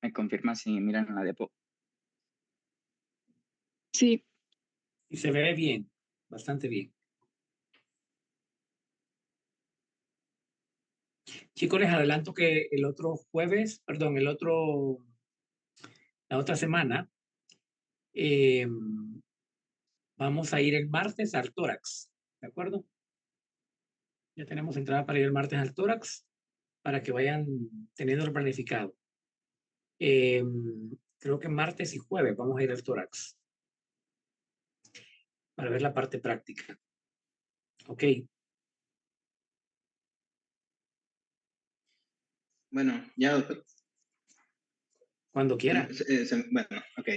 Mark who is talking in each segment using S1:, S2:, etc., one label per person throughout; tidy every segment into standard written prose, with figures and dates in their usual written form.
S1: ¿Me confirma si miran la depo?
S2: Sí.
S3: Y se ve bien, bastante bien. Chicos, les adelanto que el otro jueves, perdón, la otra semana, vamos a ir el martes al tórax, ¿de acuerdo? Ya tenemos entrada para ir el martes al tórax, para que vayan teniéndolo planificado. Creo que martes y jueves vamos a ir al tórax, para ver la parte práctica. Ok.
S4: Bueno, ya, doctor.
S3: Cuando quiera.
S4: Bueno, ok.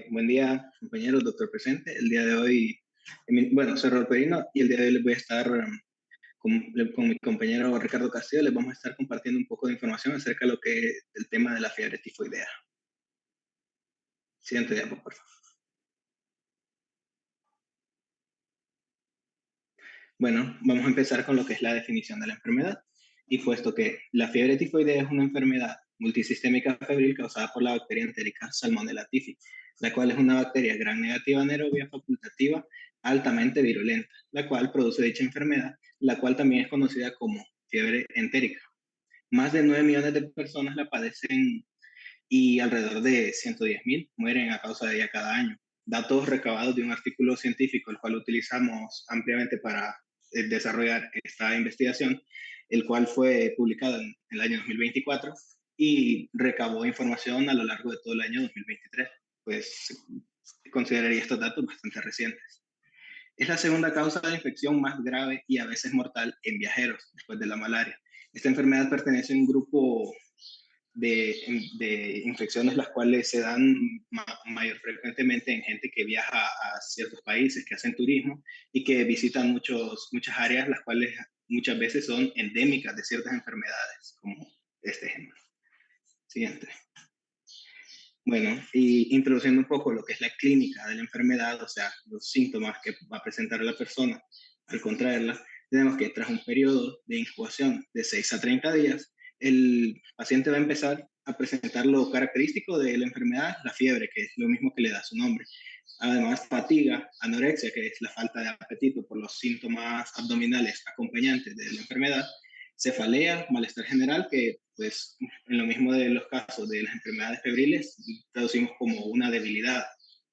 S4: Buen día, compañeros, doctor presente. El día de hoy, bueno, soy Raúl Perino y el día de hoy les voy a estar con mi compañero Ricardo Castillo, les vamos a estar compartiendo un poco de información acerca de lo que es el tema de la fiebre tifoidea. Siguiente diapo, por favor. Bueno, vamos a empezar con lo que es la definición de la enfermedad. Y puesto que la fiebre tifoidea es una enfermedad multisistémica febril causada por la bacteria entérica Salmonella typhi, la cual es una bacteria gram negativa anaerobia facultativa altamente virulenta, la cual produce dicha enfermedad, la cual también es conocida como fiebre entérica. Más de 9 millones de personas la padecen y alrededor de 110.000 mueren a causa de ella cada año. Datos recabados de un artículo científico, el cual utilizamos ampliamente para desarrollar esta investigación, el cual fue publicado en el año 2024 y recabó información a lo largo de todo el año 2023. Pues consideraría estos datos bastante recientes. Es la segunda causa de infección más grave y a veces mortal en viajeros, después de la malaria. Esta enfermedad pertenece a un grupo de infecciones las cuales se dan mayor frecuentemente en gente que viaja a ciertos países, que hacen turismo y que visitan muchas áreas las cuales muchas veces son endémicas de ciertas enfermedades, como este ejemplo. Siguiente. Bueno, y introduciendo un poco lo que es la clínica de la enfermedad, o sea, los síntomas que va a presentar la persona al contraerla, tenemos que tras un periodo de incubación de 6 a 30 días, el paciente va a empezar a presentar lo característico de la enfermedad, la fiebre, que es lo mismo que le da su nombre. Además, fatiga, anorexia, que es la falta de apetito por los síntomas abdominales acompañantes de la enfermedad, cefalea, malestar general, que pues en lo mismo de los casos de las enfermedades febriles, traducimos como una debilidad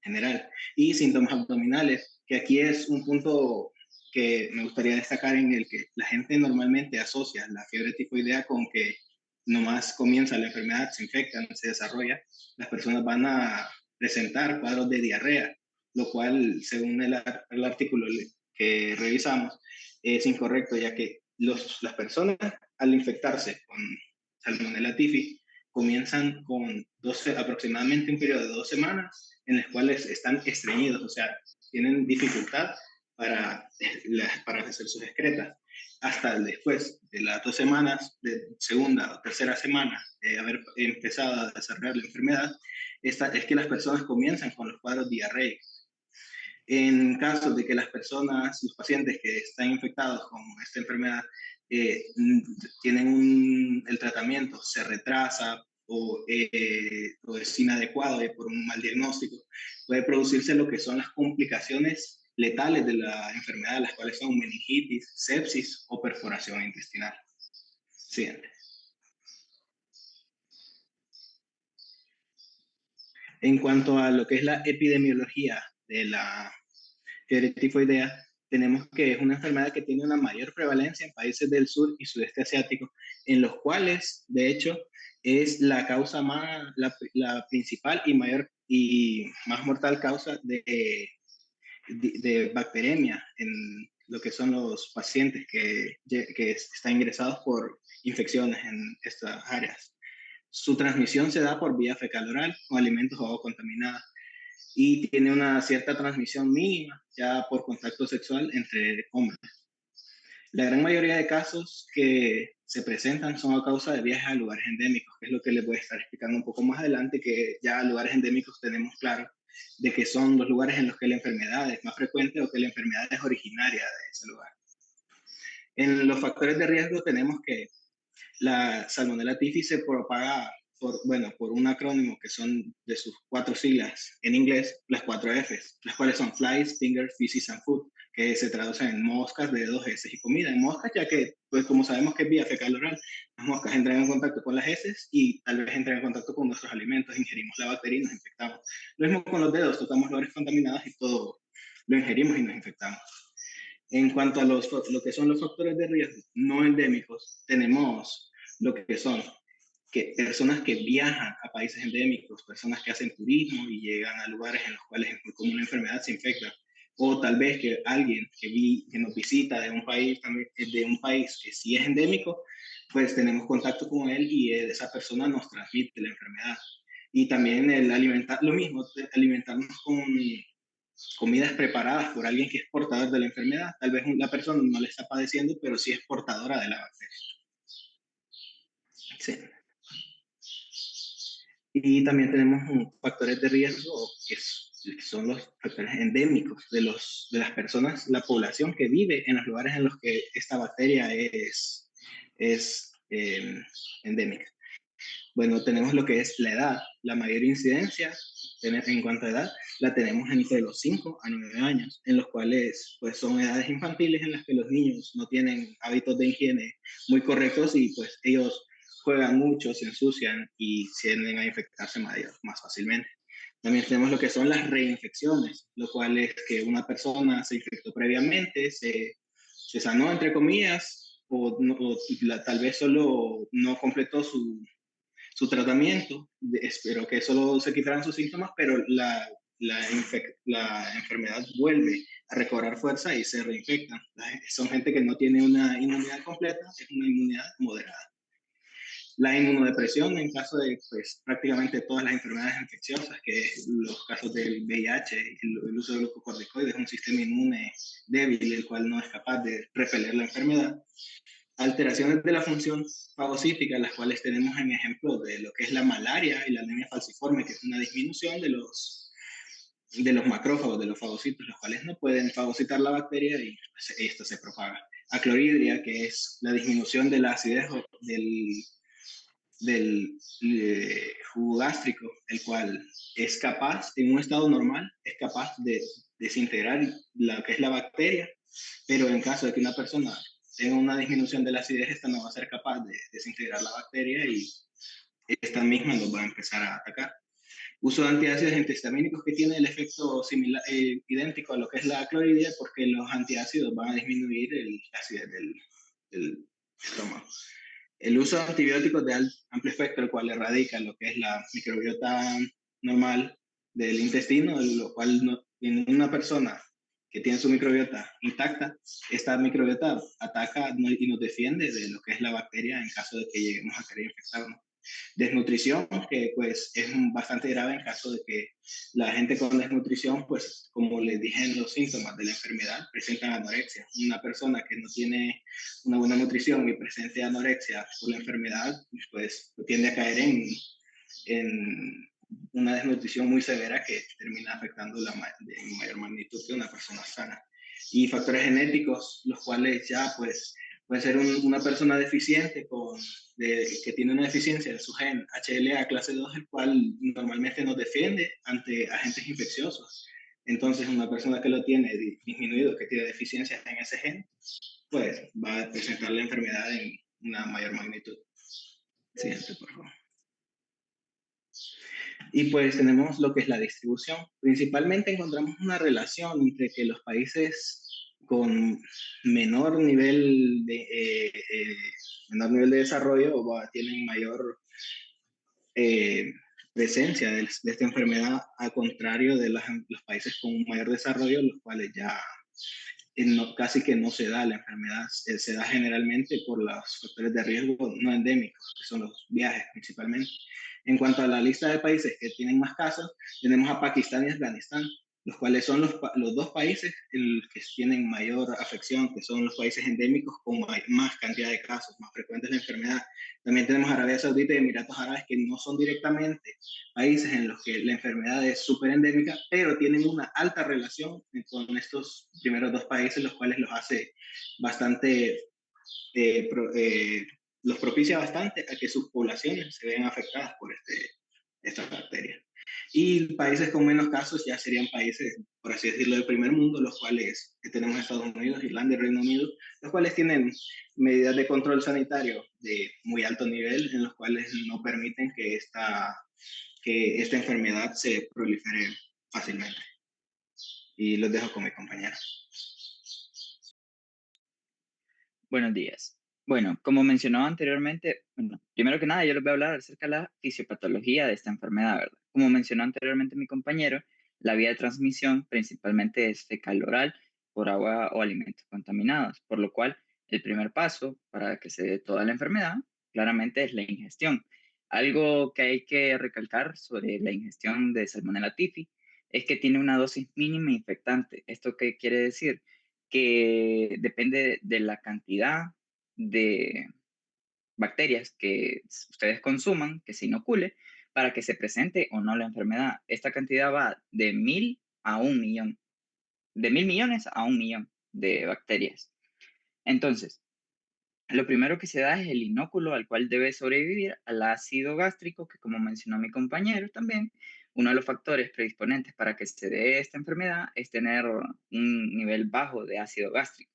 S4: general, y síntomas abdominales, que aquí es un punto que me gustaría destacar en el que la gente normalmente asocia la fiebre tifoidea con que nomás comienza la enfermedad, se infecta, no se desarrolla, las personas van a presentar cuadros de diarrea, lo cual, según el artículo que revisamos, es incorrecto, ya que las personas al infectarse con Salmonella typhi comienzan con aproximadamente un periodo de 2 semanas en las cuales están estreñidos, o sea, tienen dificultad para hacer sus excretas. Hasta después de las 2 semanas, de segunda o tercera semana de haber empezado a desarrollar la enfermedad, es que las personas comienzan con los cuadros diarreicos. En caso de que las personas, los pacientes que están infectados con esta enfermedad, tienen el tratamiento se retrasa o es inadecuado por un mal diagnóstico, puede producirse lo que son las complicaciones letales de la enfermedad, las cuales son meningitis, sepsis o perforación intestinal. Siguiente. En cuanto a lo que es la epidemiología de la fiebre tifoidea, tenemos que es una enfermedad que tiene una mayor prevalencia en países del sur y sudeste asiático, en los cuales, de hecho, es la causa la principal y mayor y más mortal causa de bacteremia en lo que son los pacientes que están ingresados por infecciones en estas áreas. Su transmisión se da por vía fecal oral con alimentos o agua contaminada y tiene una cierta transmisión mínima ya por contacto sexual entre hombres. La gran mayoría de casos que se presentan son a causa de viajes a lugares endémicos, que es lo que les voy a estar explicando un poco más adelante, que ya lugares endémicos tenemos claro de que son los lugares en los que la enfermedad es más frecuente o que la enfermedad es originaria de ese lugar. En los factores de riesgo tenemos que la Salmonella typhi se propaga por un acrónimo que son de sus 4 siglas en inglés, las 4 Fs, las cuales son flies, fingers, feces and food, que se traducen en moscas de 2 S y comida. En moscas, ya que, pues como sabemos que es vía fecal oral, las moscas entran en contacto con las heces y tal vez entran en contacto con nuestros alimentos, ingerimos la bacteria y nos infectamos. Lo mismo con los dedos, tocamos lugares contaminados y todo lo ingerimos y nos infectamos. En cuanto a lo que son los factores de riesgo no endémicos, tenemos lo que son personas que viajan a países endémicos, personas que hacen turismo y llegan a lugares en los cuales es muy común la enfermedad, se infecta. O tal vez que alguien que nos visita de un país, de un país que sí es endémico, pues tenemos contacto con él y esa persona nos transmite la enfermedad. Y también el alimentar, lo mismo, alimentarnos con comidas preparadas por alguien que es portador de la enfermedad. Tal vez la persona no le está padeciendo, pero sí es portadora de la bacteria. Sí. Y también tenemos factores de riesgo que son los factores endémicos de las personas, la población que vive en los lugares en los que esta bacteria es endémica. Bueno, tenemos lo que es la edad. La mayor incidencia en cuanto a edad la tenemos entre los 5 a 9 años, en los cuales pues son edades infantiles en las que los niños no tienen hábitos de higiene muy correctos y pues ellos juegan mucho, se ensucian y tienden a infectarse más fácilmente. También tenemos lo que son las reinfecciones, lo cual es que una persona se infectó previamente, se sanó entre comillas, tal vez solo no completó su tratamiento, espero que solo se quitaran sus síntomas, pero la enfermedad vuelve a recobrar fuerza y se reinfectan. Son gente que no tiene una inmunidad completa, es una inmunidad moderada. La inmunodepresión en caso de pues, prácticamente todas las enfermedades infecciosas, que los casos del VIH, el uso de glucocorticoides, un sistema inmune débil, el cual no es capaz de repeler la enfermedad. Alteraciones de la función fagocítica, las cuales tenemos en ejemplo de lo que es la malaria y la anemia falciforme, que es una disminución de los macrófagos, de los fagocitos, los cuales no pueden fagocitar la bacteria y pues, esto se propaga. Acloridria, que es la disminución de la acidez del jugo gástrico, el cual es capaz, en un estado normal, es capaz de desintegrar lo que es la bacteria, pero en caso de que una persona tenga una disminución de la acidez, esta no va a ser capaz de desintegrar la bacteria y esta misma nos va a empezar a atacar. Uso de antiácidos antihistamínicos que tiene el efecto similar, idéntico a lo que es la cloridia, porque los antiácidos van a disminuir la acidez del estómago. El uso de antibióticos de amplio espectro, el cual erradica lo que es la microbiota normal del intestino, lo cual en una persona que tiene su microbiota intacta, esta microbiota ataca y nos defiende de lo que es la bacteria en caso de que lleguemos a querer infectarnos. Desnutrición, que pues es bastante grave en caso de que la gente con desnutrición, pues como les dije en los síntomas de la enfermedad, presentan anorexia. Una persona que no tiene una buena nutrición y presente anorexia por la enfermedad, pues tiende a caer en una desnutrición muy severa que termina afectando en mayor magnitud que una persona sana. Y factores genéticos, los cuales ya pues puede ser una persona deficiente que tiene una deficiencia de su gen HLA clase 2, el cual normalmente nos defiende ante agentes infecciosos. Entonces, una persona que lo tiene disminuido, que tiene deficiencias en ese gen, pues va a presentar la enfermedad en una mayor magnitud. Siguiente, por favor. Y pues tenemos lo que es la distribución. Principalmente encontramos una relación entre que los países con menor nivel de desarrollo tienen mayor presencia de esta enfermedad, al contrario de los países con mayor desarrollo, los cuales ya casi que no se da la enfermedad, se da generalmente por los factores de riesgo no endémicos, que son los viajes principalmente. En cuanto a la lista de países que tienen más casos, tenemos a Pakistán y Afganistán, los cuales son los dos países que tienen mayor afección, que son los países endémicos con más cantidad de casos, más frecuentes la enfermedad. También tenemos Arabia Saudita y Emiratos Árabes, que no son directamente países en los que la enfermedad es súper endémica, pero tienen una alta relación con estos primeros dos países, los cuales los hace bastante los propicia bastante a que sus poblaciones se vean afectadas por estas bacterias. Y países con menos casos ya serían países, por así decirlo, del primer mundo, los cuales tenemos Estados Unidos, Irlanda y Reino Unido, los cuales tienen medidas de control sanitario de muy alto nivel, en los cuales no permiten que esta enfermedad se prolifere fácilmente. Y los dejo con mi compañero.
S1: Buenos días. Bueno, como mencionaba anteriormente, bueno, primero que nada yo les voy a hablar acerca de la fisiopatología de esta enfermedad, ¿verdad? Como mencionó anteriormente mi compañero, la vía de transmisión principalmente es fecal-oral por agua o alimentos contaminados, por lo cual el primer paso para que se dé toda la enfermedad claramente es la ingestión. Algo que hay que recalcar sobre la ingestión de Salmonella typhi es que tiene una dosis mínima infectante. ¿Esto qué quiere decir? Que depende de la cantidad de bacterias que ustedes consuman, que se inocule, para que se presente o no la enfermedad. Esta cantidad va de 1000 a 1.000.000, de 1.000 millones a 1.000.000 de bacterias. Entonces, lo primero que se da es el inóculo al cual debe sobrevivir al ácido gástrico, que como mencionó mi compañero también, uno de los factores predisponentes para que se dé esta enfermedad es tener un nivel bajo de ácido gástrico,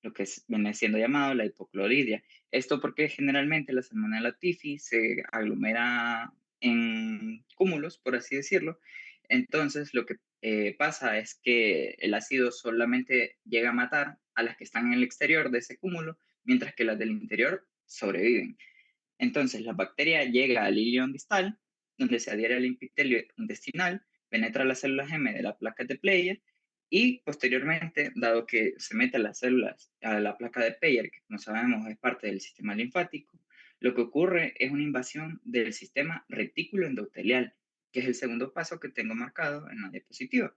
S1: lo que viene siendo llamado la hipocloridia. Esto porque generalmente la Salmonella typhi se aglomera en cúmulos, por así decirlo. Entonces, lo que pasa es que el ácido solamente llega a matar a las que están en el exterior de ese cúmulo, mientras que las del interior sobreviven. Entonces, la bacteria llega al ilion distal, donde se adhiere al epitelio intestinal, penetra las células M de la placa de Peyer y posteriormente, dado que se mete las células a la placa de Peyer, que como sabemos es parte del sistema linfático, lo que ocurre es una invasión del sistema retículo endotelial, que es el segundo paso que tengo marcado en la diapositiva.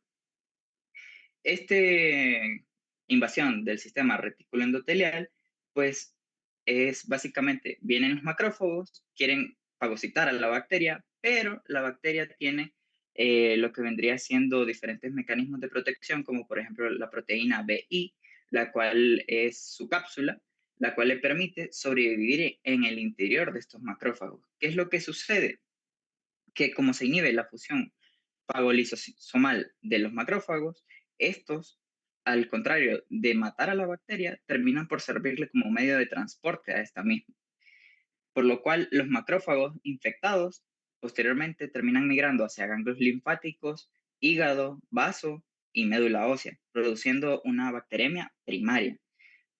S1: Este invasión del sistema retículo endotelial, pues es básicamente, vienen los macrófagos, quieren fagocitar a la bacteria, pero la bacteria tiene lo que vendría siendo diferentes mecanismos de protección, como por ejemplo la proteína BI, la cual es su cápsula, la cual le permite sobrevivir en el interior de estos macrófagos. ¿Qué es lo que sucede? Que como se inhibe la fusión fagolisosomal de los macrófagos, estos, al contrario de matar a la bacteria, terminan por servirle como medio de transporte a esta misma. Por lo cual, los macrófagos infectados posteriormente terminan migrando hacia ganglios linfáticos, hígado, vaso y médula ósea, produciendo una bacteremia primaria.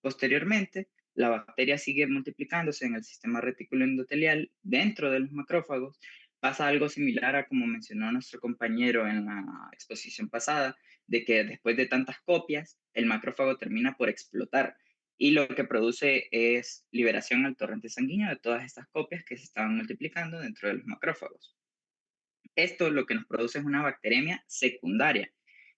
S1: Posteriormente, la bacteria sigue multiplicándose en el sistema retículo endotelial dentro de los macrófagos. Pasa algo similar a como mencionó nuestro compañero en la exposición pasada, de que después de tantas copias, el macrófago termina por explotar y lo que produce es liberación al torrente sanguíneo de todas estas copias que se estaban multiplicando dentro de los macrófagos. Esto lo que nos produce es una bacteremia secundaria,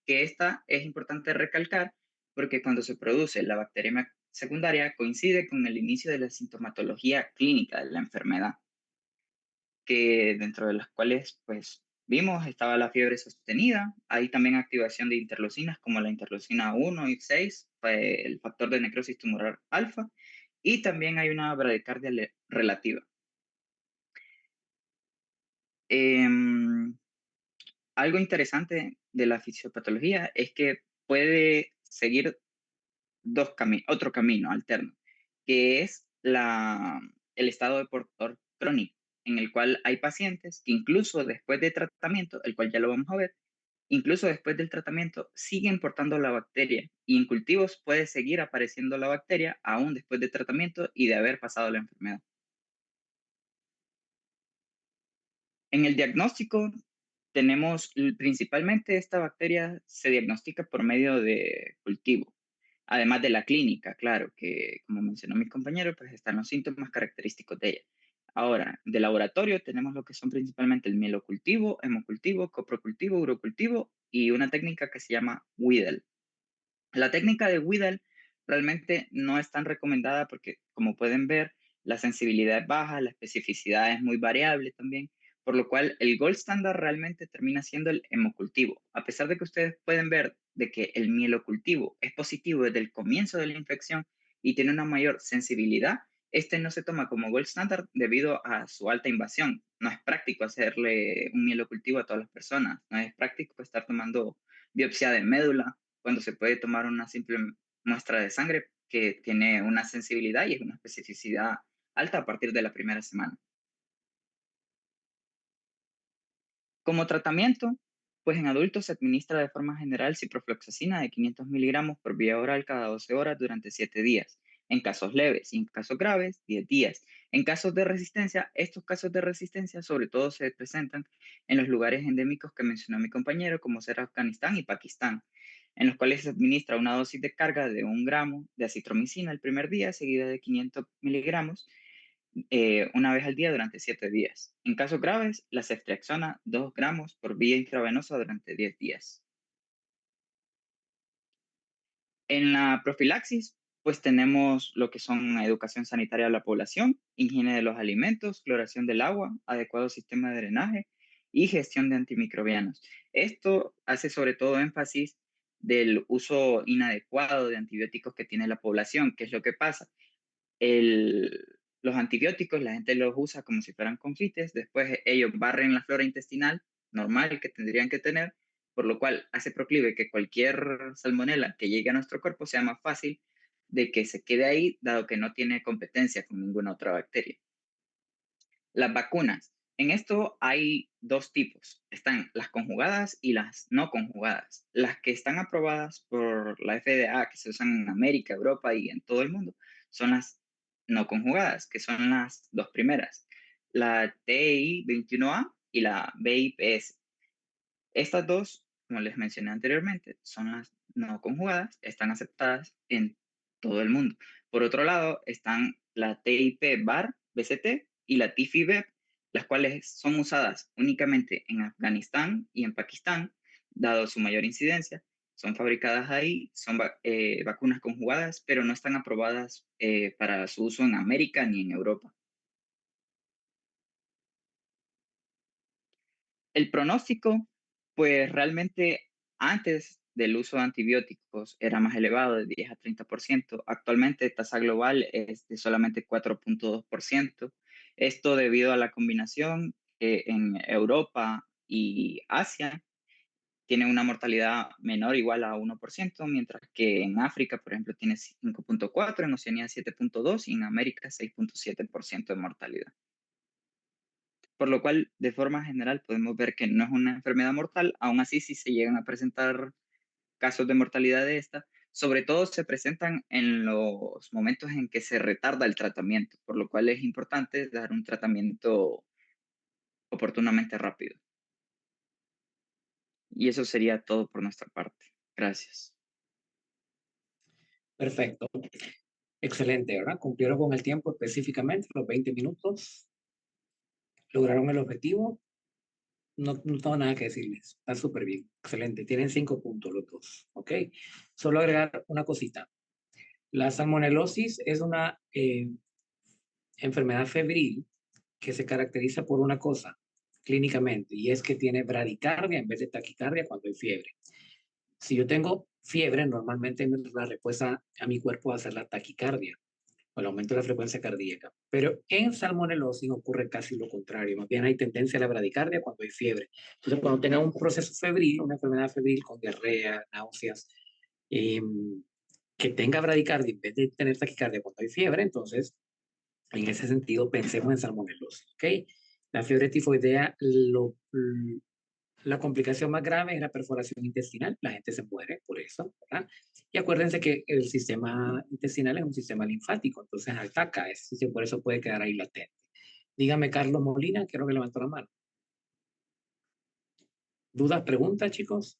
S1: que esta es importante recalcar porque cuando se produce la bacteremia secundaria coincide con el inicio de la sintomatología clínica de la enfermedad, que dentro de las cuales pues vimos estaba la fiebre sostenida, hay también activación de interleucinas como la interleucina 1 y 6, el factor de necrosis tumoral alfa, y también hay una bradicardia relativa. Algo interesante de la fisiopatología es que puede seguir otro camino alterno, que es el estado de portador crónico, en el cual hay pacientes que incluso después de tratamiento, el cual ya lo vamos a ver, incluso después del tratamiento siguen portando la bacteria y en cultivos puede seguir apareciendo la bacteria aún después de tratamiento y de haber pasado la enfermedad. En el diagnóstico tenemos principalmente esta bacteria se diagnostica por medio de cultivo, además de la clínica, claro, que como mencionó mi compañero, pues están los síntomas característicos de ella. Ahora, de laboratorio tenemos lo que son principalmente el mielocultivo, hemocultivo, coprocultivo, urocultivo y una técnica que se llama Widal. La técnica de Widal realmente no es tan recomendada porque, como pueden ver, la sensibilidad es baja, la especificidad es muy variable también, por lo cual el gold standard realmente termina siendo el hemocultivo. A pesar de que ustedes pueden ver de que el mielocultivo es positivo desde el comienzo de la infección y tiene una mayor sensibilidad, este no se toma como gold standard debido a su alta invasión. No es práctico hacerle un mielocultivo a todas las personas. No es práctico estar tomando biopsia de médula cuando se puede tomar una simple muestra de sangre que tiene una sensibilidad y es una especificidad alta a partir de la primera semana. Como tratamiento, pues en adultos se administra de forma general ciprofloxacina de 500 miligramos por vía oral cada 12 horas durante 7 días. En casos leves y en casos graves, 10 días. En casos de resistencia, estos casos de resistencia sobre todo se presentan en los lugares endémicos que mencionó mi compañero, como ser Afganistán y Pakistán, en los cuales se administra una dosis de carga de 1 gramo de acitromicina el primer día, seguida de 500 miligramos una vez al día durante 7 días. En casos graves, la ceftriaxona 2 gramos por vía intravenosa durante 10 días. En la profilaxis, pues tenemos lo que son educación sanitaria a la población, higiene de los alimentos, cloración del agua, adecuado sistema de drenaje y gestión de antimicrobianos. Esto hace sobre todo énfasis del uso inadecuado de antibióticos que tiene la población. ¿Qué es lo que pasa? Los antibióticos, la gente los usa como si fueran confites, después ellos barren la flora intestinal normal que tendrían que tener, por lo cual hace proclive que cualquier salmonela que llegue a nuestro cuerpo sea más fácil de que se quede ahí, dado que no tiene competencia con ninguna otra bacteria. Las vacunas. En esto hay dos tipos. Están las conjugadas y las no conjugadas. Las que están aprobadas por la FDA, que se usan en América, Europa y en todo el mundo, son las no conjugadas, que son las dos primeras. La TI-21A y la BIPS. Estas dos, como les mencioné anteriormente, son las no conjugadas, están aceptadas en todo el mundo. Por otro lado, están la TIP-BAR, BCT, y la TIFI-BEP, las cuales son usadas únicamente en Afganistán y en Pakistán, dado su mayor incidencia. Son fabricadas ahí, son vacunas conjugadas, pero no están aprobadas para su uso en América ni en Europa. El pronóstico, pues realmente antes del uso de antibióticos era más elevado, de 10 a 30%. Actualmente tasa global es de solamente 4.2%. Esto debido a la combinación en Europa y Asia tiene una mortalidad menor o igual a 1%, mientras que en África, por ejemplo, tiene 5.4%, en Oceanía 7.2% y en América 6.7% de mortalidad. Por lo cual, de forma general, podemos ver que no es una enfermedad mortal. Aún así, si se llegan a presentar casos de mortalidad de esta, sobre todo se presentan en los momentos en que se retarda el tratamiento, por lo cual es importante dar un tratamiento oportunamente rápido. Y eso sería todo por nuestra parte. Gracias.
S3: Perfecto. Excelente, ¿verdad? Cumplieron con el tiempo específicamente, los 20 minutos. Lograron el objetivo. No tengo nada que decirles. Está súper bien. Excelente. Tienen 5 puntos los dos. ¿Ok? Solo agregar una cosita. La salmonelosis es una enfermedad febril que se caracteriza por una cosa clínicamente, y es que tiene bradicardia en vez de taquicardia cuando hay fiebre. Si yo tengo fiebre, normalmente la respuesta a mi cuerpo va a ser la taquicardia o el aumento de la frecuencia cardíaca. Pero en salmonelosis ocurre casi lo contrario. Más bien hay tendencia a la bradicardia cuando hay fiebre. Entonces, cuando tenga un proceso febril, una enfermedad febril con diarrea, náuseas, que tenga bradicardia en vez de tener taquicardia cuando hay fiebre, entonces, en ese sentido, pensemos en salmonelosis. ¿Ok? La fiebre tifoidea, la complicación más grave es la perforación intestinal. La gente se muere por eso, ¿verdad? Y acuérdense que el sistema intestinal es un sistema linfático, entonces ataca, por eso puede quedar ahí latente. Dígame, Carlos Molina, creo que levantó la mano. ¿Dudas, preguntas, chicos?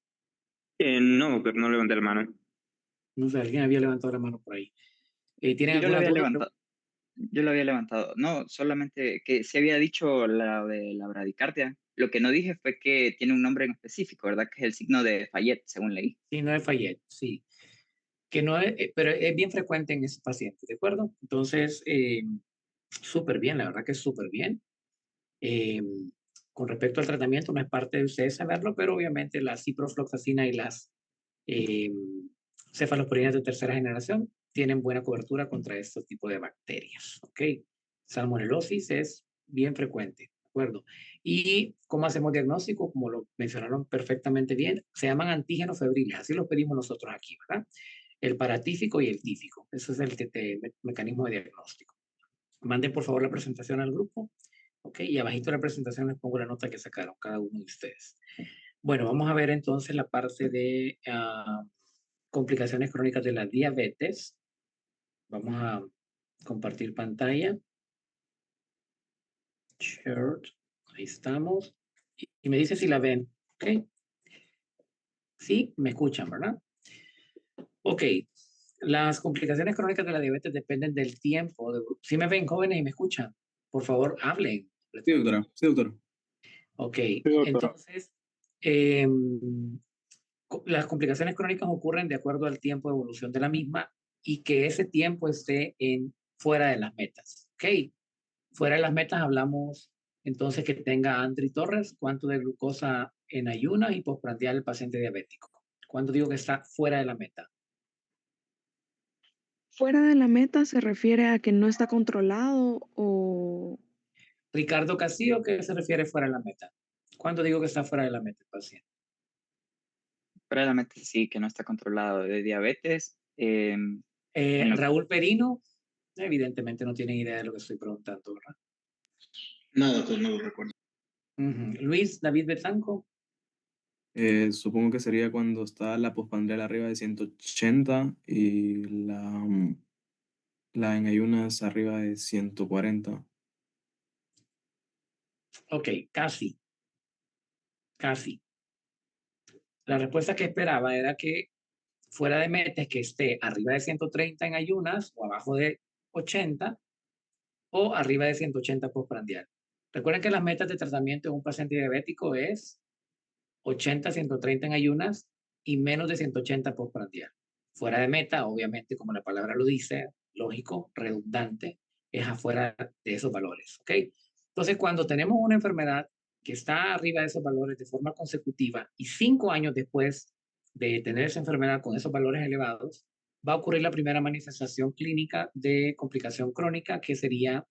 S2: No, pero no levanté la mano.
S3: No sé, alguien había levantado la mano por ahí. ¿Tienen
S1: Yo lo
S3: alguna
S1: había
S3: duda?
S1: levantado. Yo lo había levantado. No, solamente que se había dicho la de la bradicardia. Lo que no dije fue que tiene un nombre en específico, ¿verdad? Que es el signo de Fayette, según leí.
S3: Sí, no es Fayette, sí. Que no es, pero es bien frecuente en esos pacientes, ¿de acuerdo? Entonces, súper bien, la verdad que es súper bien. Con respecto al tratamiento, no es parte de ustedes saberlo, pero obviamente la ciprofloxacina y las cefalosporinas de tercera generación tienen buena cobertura contra este tipo de bacterias, ¿ok? Salmonelosis es bien frecuente, ¿de acuerdo? ¿Y cómo hacemos diagnóstico? Como lo mencionaron perfectamente bien, se llaman antígenos febriles, así los pedimos nosotros aquí, ¿verdad? El paratífico y el tífico, eso es el mecanismo de diagnóstico. Manden por favor la presentación al grupo, ¿ok? Y abajito de la presentación les pongo la nota que sacaron cada uno de ustedes. Bueno, vamos a ver entonces la parte de complicaciones crónicas de la diabetes. Vamos a compartir pantalla. Share. Ahí estamos. Y me dice si la ven. ¿Ok? Sí, me escuchan, ¿verdad? Ok. Las complicaciones crónicas de la diabetes dependen del tiempo. Si me ven jóvenes y me escuchan, por favor, hablen.
S5: Sí, doctora. Sí, doctor.
S3: Ok.
S2: Sí, doctora.
S3: Entonces, las complicaciones crónicas ocurren de acuerdo al tiempo de evolución de la misma y que ese tiempo esté fuera de las metas. ¿Ok? Fuera de las metas hablamos entonces que tenga Andri Torres, cuánto de glucosa en ayunas y postprandial el paciente diabético. ¿Cuándo digo que está fuera de la meta?
S6: Fuera de la meta se refiere a que no está controlado o
S3: Ricardo Castillo, ¿qué se refiere fuera de la meta? ¿Cuándo digo que está fuera de la meta el paciente?
S1: Fuera de la mente sí, que no está controlado de diabetes.
S3: Raúl Perino, evidentemente no tiene idea de lo que estoy preguntando, ¿verdad?
S4: No, doctor, no lo recuerdo.
S3: Luis David Betanco.
S5: Supongo que sería cuando está la postprandial arriba de 180 y la en ayunas arriba de 140.
S3: Ok, casi. Casi. La respuesta que esperaba era que fuera de meta es que esté arriba de 130 en ayunas o abajo de 80 o arriba de 180 postprandial. Recuerden que las metas de tratamiento de un paciente diabético es 80, 130 en ayunas y menos de 180 postprandial. Fuera de meta, obviamente, como la palabra lo dice, lógico, redundante, es afuera de esos valores, ¿ok? Entonces, cuando tenemos una enfermedad que está arriba de esos valores de forma consecutiva y 5 años después de tener esa enfermedad con esos valores elevados, va a ocurrir la primera manifestación clínica de complicación crónica, que sería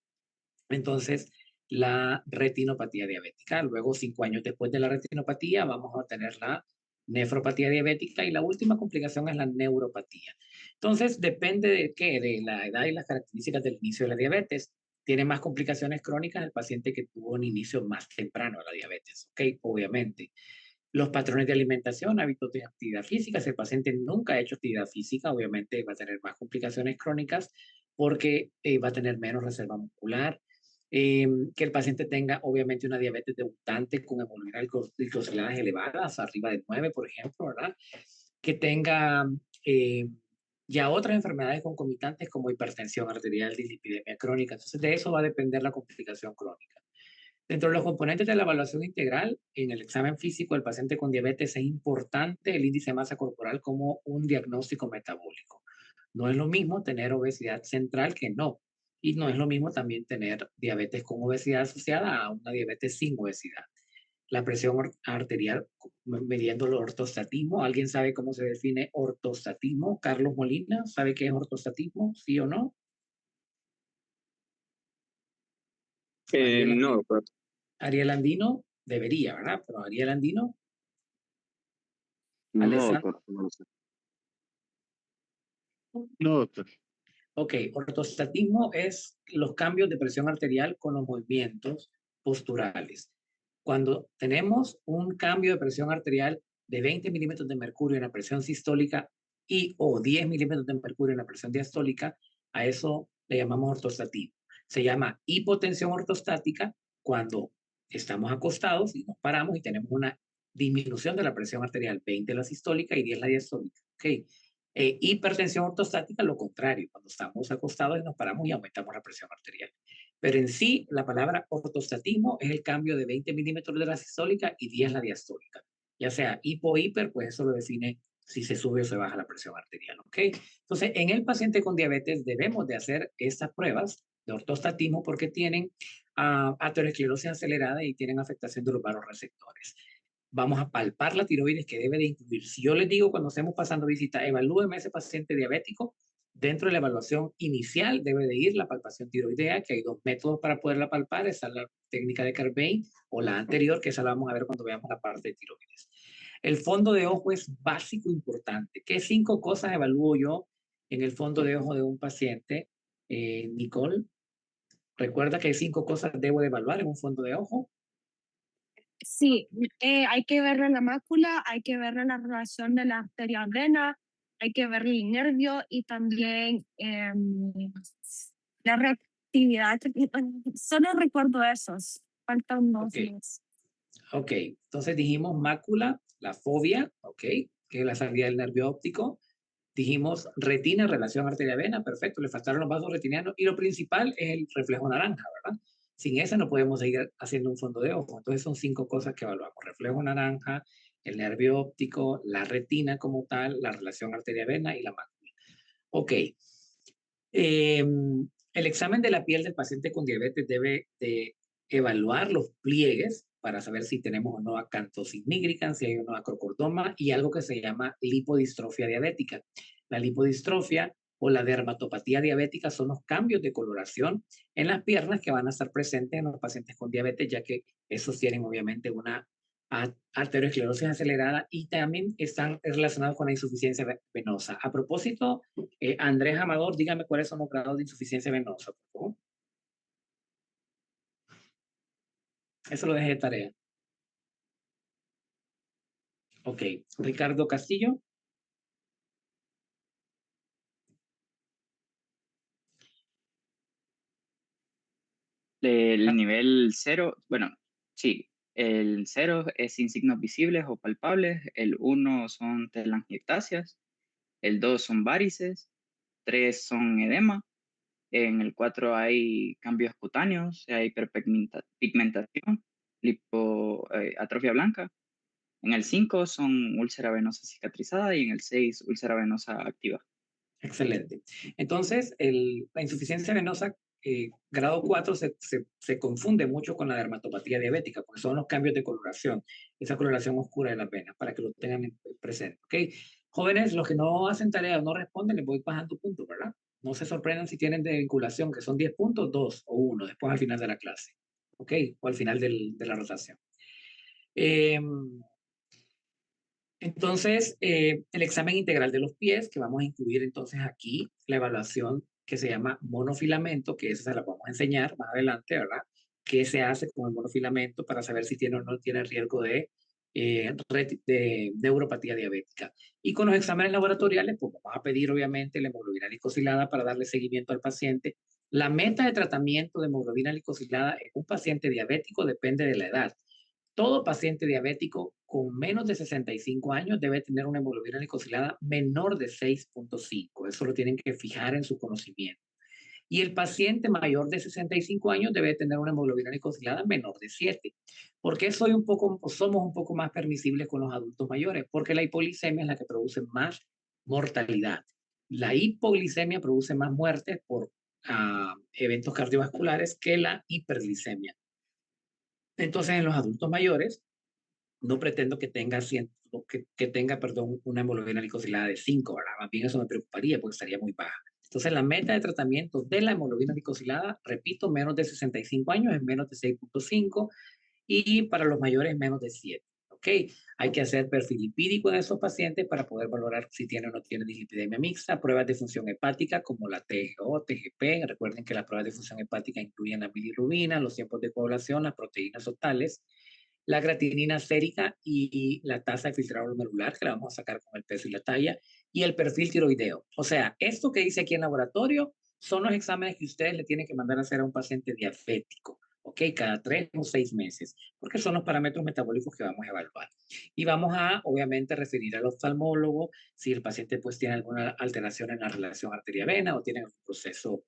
S3: entonces la retinopatía diabética. Luego, 5 años después de la retinopatía, vamos a tener la nefropatía diabética y la última complicación es la neuropatía. Entonces, depende de qué, de la edad y las características del inicio de la diabetes. Tiene más complicaciones crónicas el paciente que tuvo un inicio más temprano de la diabetes, ¿ok? Obviamente. Los patrones de alimentación, hábitos de actividad física. Si el paciente nunca ha hecho actividad física, obviamente va a tener más complicaciones crónicas porque va a tener menos reserva muscular. Que el paciente tenga obviamente una diabetes debutante con hemoglobina glicosiladas elevadas, arriba de 9, por ejemplo, ¿verdad? Que tenga ya otras enfermedades concomitantes como hipertensión arterial, dislipidemia crónica. Entonces, de eso va a depender la complicación crónica. Dentro de los componentes de la evaluación integral, en el examen físico del paciente con diabetes es importante el índice de masa corporal como un diagnóstico metabólico. No es lo mismo tener obesidad central que no. Y no es lo mismo también tener diabetes con obesidad asociada a una diabetes sin obesidad. La presión arterial, midiendo el ortostatismo. ¿Alguien sabe cómo se define ortostatismo? Carlos Molina, ¿sabe qué es ortostatismo? ¿Sí o no?
S2: No, doctor.
S3: Ariel Andino debería, ¿verdad? Pero Ariel Andino.
S2: No,
S3: Alessandro.
S2: doctor, no lo sé.
S7: No, doctor.
S3: Ok, ortostatismo es los cambios de presión arterial con los movimientos posturales. Cuando tenemos un cambio de presión arterial de 20 milímetros de mercurio en la presión sistólica y o 10 milímetros de mercurio en la presión diastólica, a eso le llamamos ortostatismo. Se llama hipotensión ortostática cuando estamos acostados y nos paramos y tenemos una disminución de la presión arterial, 20 la sistólica y 10 la diastólica. Okay. Hipertensión ortostática, lo contrario, cuando estamos acostados y nos paramos y aumentamos la presión arterial. Pero en sí, la palabra ortostatismo es el cambio de 20 milímetros de la sistólica y 10 la diastólica. Ya sea hipo-hiper, pues eso lo define si se sube o se baja la presión arterial, ¿ok? Entonces, en el paciente con diabetes debemos de hacer estas pruebas de ortostatismo porque tienen aterosclerosis acelerada y tienen afectación de los vasoreceptores. Vamos a palpar la tiroides que debe de incluir. Si yo les digo cuando estemos pasando visita, evalúeme a ese paciente diabético, Dentro de la evaluación inicial debe de ir la palpación tiroidea, que hay 2 métodos para poderla palpar. Esa es la técnica de Carbain o la anterior, que esa la vamos a ver cuando veamos la parte de tiroides. El fondo de ojo es básico importante. ¿Qué 5 cosas evalúo yo en el fondo de ojo de un paciente? Nicole, ¿recuerda que hay 5 cosas debo de evaluar en un fondo de ojo?
S7: Sí, hay que verle la mácula, hay que verle la relación de la arteria-vena, hay que verle el nervio y también la reactividad. Solo recuerdo esos, faltan dos
S3: Ok.
S7: más.
S3: Ok, entonces dijimos mácula, la fobia, ok, que es la salida del nervio óptico. Dijimos retina, relación arteria-vena, perfecto, le faltaron los vasos retinianos. Y lo principal es el reflejo naranja, ¿verdad? Sin ese no podemos seguir haciendo un fondo de ojo. Entonces son 5 cosas que evaluamos: reflejo naranja, el nervio óptico, la retina como tal, la relación arteria-vena y la mácula. Ok. El examen de la piel del paciente con diabetes debe de evaluar los pliegues para saber si tenemos o no acanthosis nigricans, si hay o no acrocordoma, y algo que se llama lipodistrofia diabética. La lipodistrofia o la dermatopatía diabética son los cambios de coloración en las piernas que van a estar presentes en los pacientes con diabetes, ya que esos tienen obviamente una arteriosclerosis acelerada y también están relacionados con la insuficiencia venosa. A propósito, Andrés Amador, dígame cuáles son los grados de insuficiencia venosa, por favor. Eso lo dejé de tarea. Ok, Ricardo Castillo.
S1: El nivel 0, bueno, sí, el 0 es sin signos visibles o palpables, el 1 son telangiectasias, el 2 son varices, 3 son edema, en el 4 hay cambios cutáneos, hay hiperpigmentación, atrofia blanca, en el 5 son úlcera venosa cicatrizada y en el 6 úlcera venosa activa.
S3: Excelente. Entonces, la insuficiencia venosa grado 4 se confunde mucho con la dermatopatía diabética, porque son los cambios de coloración, esa coloración oscura de las venas, para que lo tengan presente. ¿Ok? Jóvenes, los que no hacen tarea o no responden, les voy bajando puntos, ¿verdad? No se sorprendan si tienen de vinculación, que son 10 puntos, 2 o 1, después al final de la clase. ¿Ok? O al final de la rotación. Entonces, el examen integral de los pies, que vamos a incluir entonces aquí, la evaluación que se llama monofilamento, que esa se la vamos a enseñar más adelante, ¿verdad? ¿Qué se hace con el monofilamento para saber si tiene o no tiene riesgo de neuropatía diabética? Y con los exámenes laboratoriales, pues vamos a pedir obviamente la hemoglobina glicosilada para darle seguimiento al paciente. La meta de tratamiento de hemoglobina glicosilada en un paciente diabético depende de la edad. Todo paciente diabético con menos de 65 años debe tener una hemoglobina glicosilada menor de 6.5. Eso lo tienen que fijar en su conocimiento. Y el paciente mayor de 65 años debe tener una hemoglobina glicosilada menor de 7. ¿Por qué somos un poco más permisibles con los adultos mayores? Porque la hipoglicemia es la que produce más mortalidad. La hipoglicemia produce más muertes por eventos cardiovasculares que la hiperglicemia. Entonces, en los adultos mayores, no pretendo que tenga, una hemoglobina glicosilada de 5, ¿verdad? Más bien eso me preocuparía porque estaría muy baja. Entonces, la meta de tratamiento de la hemoglobina glicosilada, repito, menos de 65 años es menos de 6.5 y para los mayores menos de 7. ¿Ok? Hay que hacer perfil lipídico en esos pacientes para poder valorar si tiene o no tiene dislipidemia mixta, pruebas de función hepática como la TGO, TGP. Recuerden que las pruebas de función hepática incluyen la bilirrubina, los tiempos de coagulación, las proteínas totales, la creatinina sérica y la tasa de filtrado glomerular, que la vamos a sacar con el peso y la talla, y el perfil tiroideo. O sea, esto que dice aquí en laboratorio son los exámenes que ustedes le tienen que mandar a hacer a un paciente diabético. ¿Ok? Cada 3 o 6 meses, porque son los parámetros metabólicos que vamos a evaluar. Y vamos a, obviamente, referir al oftalmólogo si el paciente pues tiene alguna alteración en la relación arteria-vena o tiene un proceso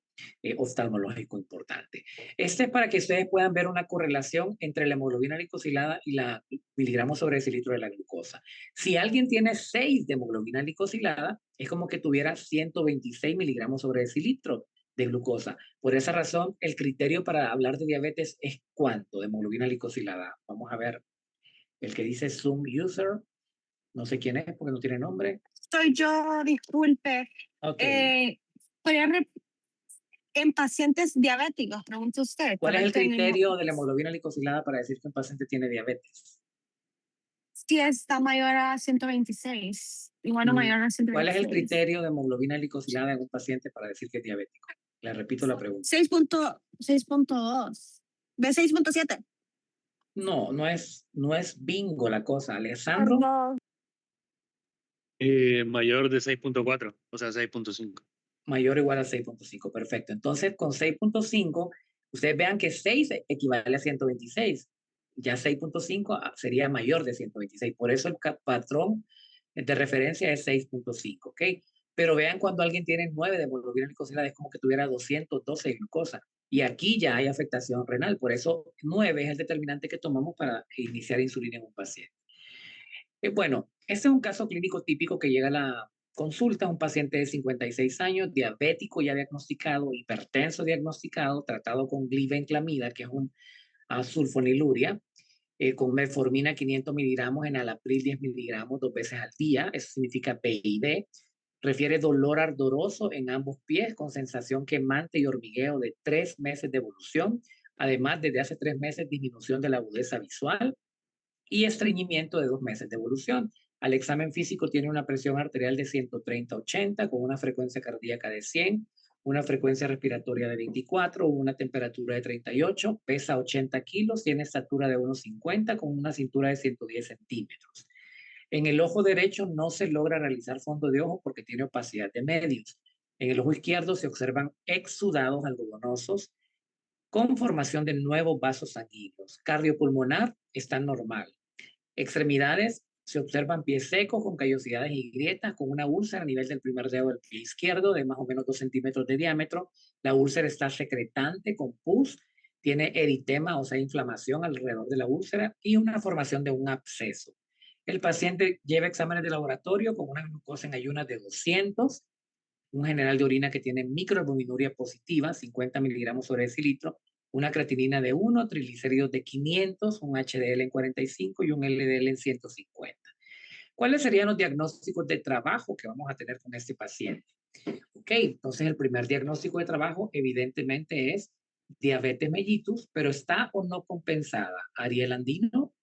S3: oftalmológico importante. Este es para que ustedes puedan ver una correlación entre la hemoglobina glicosilada y la miligramos sobre decilitro de la glucosa. Si alguien tiene 6 de hemoglobina glicosilada, es como que tuviera 126 miligramos sobre decilitro de glucosa. Por esa razón, el criterio para hablar de diabetes es cuánto de hemoglobina glicosilada. Vamos a ver el que dice Zoom User. No sé quién es porque no tiene nombre.
S7: Soy yo, disculpe.
S3: Ok.
S7: Podría en pacientes diabéticos, pregunta usted.
S3: ¿Cuál es el
S7: correcto, en
S3: criterio de la hemoglobina glicosilada para decir que un paciente tiene diabetes?
S7: Si está mayor a 126, igual o mayor a
S3: ¿Cuál es el
S7: 126.
S3: criterio de hemoglobina glicosilada en un paciente para decir que es diabético? Le repito la pregunta.
S7: 6.2. ¿Ve 6.7?
S3: No, no es bingo la cosa. Alessandro,
S7: Perdón.
S8: Mayor de 6.4, o sea, 6.5.
S3: mayor o igual a 6.5. Perfecto. Entonces, con 6.5, ustedes vean que 6 equivale a 126. Ya 6.5 sería mayor de 126. Por eso el patrón de referencia es 6.5, ¿ok? Pero vean cuando alguien tiene 9 de hemoglobina glicosilada, es como que tuviera 212 de glucosa. Y aquí ya hay afectación renal. Por eso 9 es el determinante que tomamos para iniciar insulina en un paciente. Bueno, este es un caso clínico típico que llega a la consulta, un paciente de 56 años, diabético ya diagnosticado, hipertenso diagnosticado, tratado con glibenclamida, que es un sulfoniluria, con metformina 500 miligramos, enalapril 10 miligramos 2 veces al día, eso significa PID. Refiere dolor ardoroso en ambos pies con sensación quemante y hormigueo de 3 meses de evolución. Además, desde hace 3 meses, disminución de la agudeza visual y estreñimiento de 2 meses de evolución. Al examen físico tiene una presión arterial de 130/80 con una frecuencia cardíaca de 100, una frecuencia respiratoria de 24, una temperatura de 38, pesa 80 kilos, tiene estatura de 1,50 con una cintura de 110 centímetros. En el ojo derecho no se logra realizar fondo de ojo porque tiene opacidad de medios. En el ojo izquierdo se observan exudados algodonosos con formación de nuevos vasos sanguíneos. Cardiopulmonar está normal. Extremidades se observan pies secos con callosidades y grietas, con una úlcera a nivel del primer dedo del pie izquierdo de más o menos 2 centímetros de diámetro. La úlcera está secretante con pus, tiene eritema, o sea, inflamación alrededor de la úlcera y una formación de un absceso. El paciente lleva exámenes de laboratorio con una glucosa en ayunas de 200, un general de orina que tiene microalbuminuria positiva, 50 miligramos sobre decilitro, una creatinina de 1, triglicéridos de 500, un HDL en 45 y un LDL en 150. ¿Cuáles serían los diagnósticos de trabajo que vamos a tener con este paciente? Ok, entonces el primer diagnóstico de trabajo evidentemente es diabetes mellitus, pero ¿está o no compensada? Ariel Andino.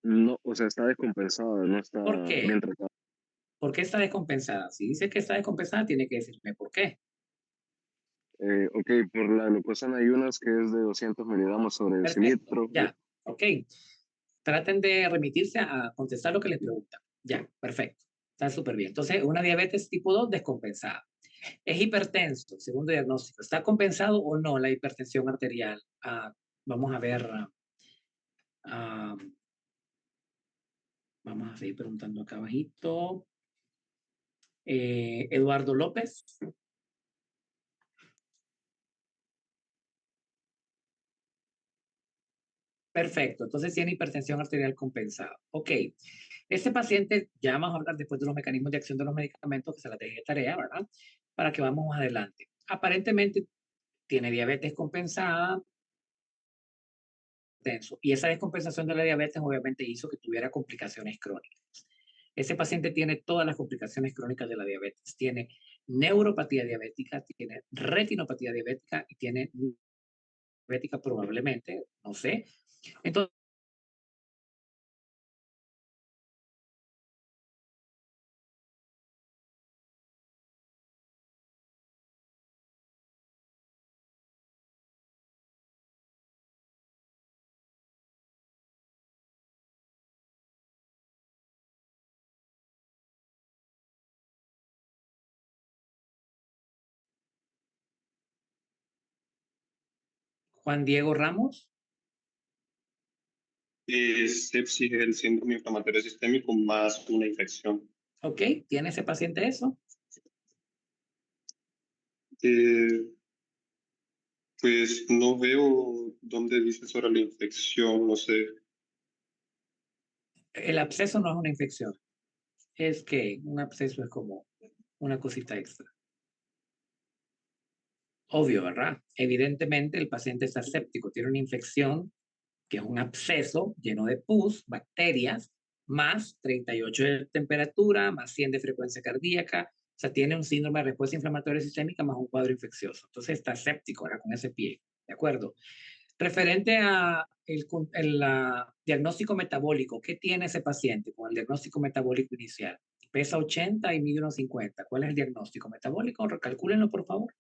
S9: No, o sea, está descompensada, no está
S3: ¿Por qué?
S9: bien tratada.
S3: ¿Por qué está descompensada? Si dice que está descompensada, tiene que decirme por qué.
S9: Ok, por la glucosa en ayunas, que es de 200 miligramos sobre decilitro.
S3: Ya, ok. Traten de remitirse a contestar lo que les preguntan. Ya, perfecto. Está súper bien. Entonces, una diabetes tipo 2 descompensada. Es hipertenso, segundo diagnóstico. ¿Está compensado o no la hipertensión arterial? Vamos a ver. Vamos a seguir preguntando acá abajito. Eduardo López. Perfecto, entonces tiene hipertensión arterial compensada. Ok, este paciente, ya vamos a hablar después de los mecanismos de acción de los medicamentos, que se las dejé de tarea, ¿verdad? Para que vamos más adelante. Aparentemente tiene diabetes compensada, y esa descompensación de la diabetes obviamente hizo que tuviera complicaciones crónicas. Ese paciente tiene todas las complicaciones crónicas de la diabetes. Tiene neuropatía diabética, tiene retinopatía diabética y tiene diabética probablemente, no sé. Entonces, Juan Diego Ramos.
S10: Sepsis es el síndrome inflamatorio sistémico más una infección.
S3: Ok, ¿tiene ese paciente eso?
S10: Pues no veo dónde dice sobre la infección, no sé.
S3: El absceso no es una infección. Es que un absceso es como una cosita extra. Obvio, ¿verdad? Evidentemente el paciente está séptico, tiene una infección que es un absceso lleno de pus, bacterias, más 38 de temperatura, más 100 de frecuencia cardíaca. O sea, tiene un síndrome de respuesta inflamatoria sistémica más un cuadro infeccioso. Entonces está séptico ahora con ese pie. ¿De acuerdo? Referente a el diagnóstico metabólico, ¿qué tiene ese paciente con el diagnóstico metabólico inicial? Pesa 80 y mide unos 50. ¿Cuál es el diagnóstico metabólico? Recalcúlenlo, por favor.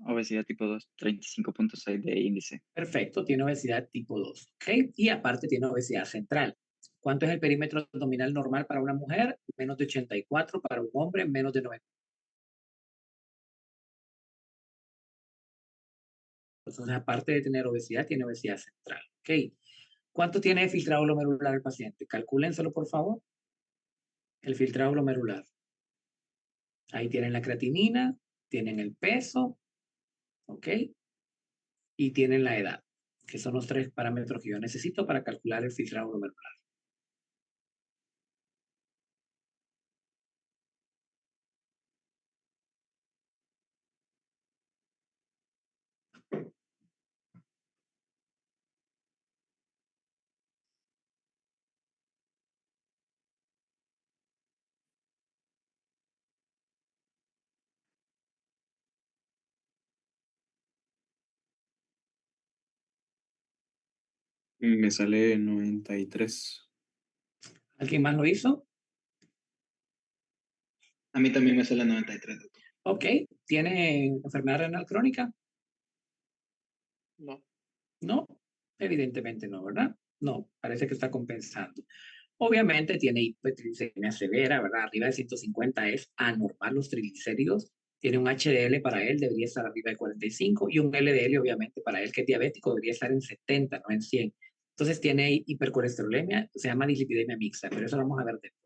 S1: Obesidad tipo 2, 35.6 de índice.
S3: Perfecto, tiene obesidad tipo 2, ¿ok? Y aparte tiene obesidad central. ¿Cuánto es el perímetro abdominal normal para una mujer? Menos de 84, para un hombre menos de 90. Entonces, aparte de tener obesidad, tiene obesidad central, ¿ok? ¿Cuánto tiene de filtrado glomerular el paciente? Calcúlenselo, por favor. El filtrado glomerular. Ahí tienen la creatinina, tienen el peso, ¿ok? Y tienen la edad, que son los 3 parámetros que yo necesito para calcular el filtrado glomerular.
S5: Me sale 93.
S3: ¿Alguien más lo hizo?
S4: A mí también me sale 93, doctor.
S3: Ok. ¿Tiene enfermedad renal crónica?
S10: No.
S3: No, evidentemente no, ¿verdad? No, parece que está compensando. Obviamente tiene hipertriglicemia severa, ¿verdad? Arriba de 150 es anormal los triglicéridos. Tiene un HDL para él, debería estar arriba de 45, y un LDL, obviamente, para él que es diabético, debería estar en 70, no en 100. Entonces tiene hipercolesterolemia, se llama dislipidemia mixta, pero eso lo vamos a ver después.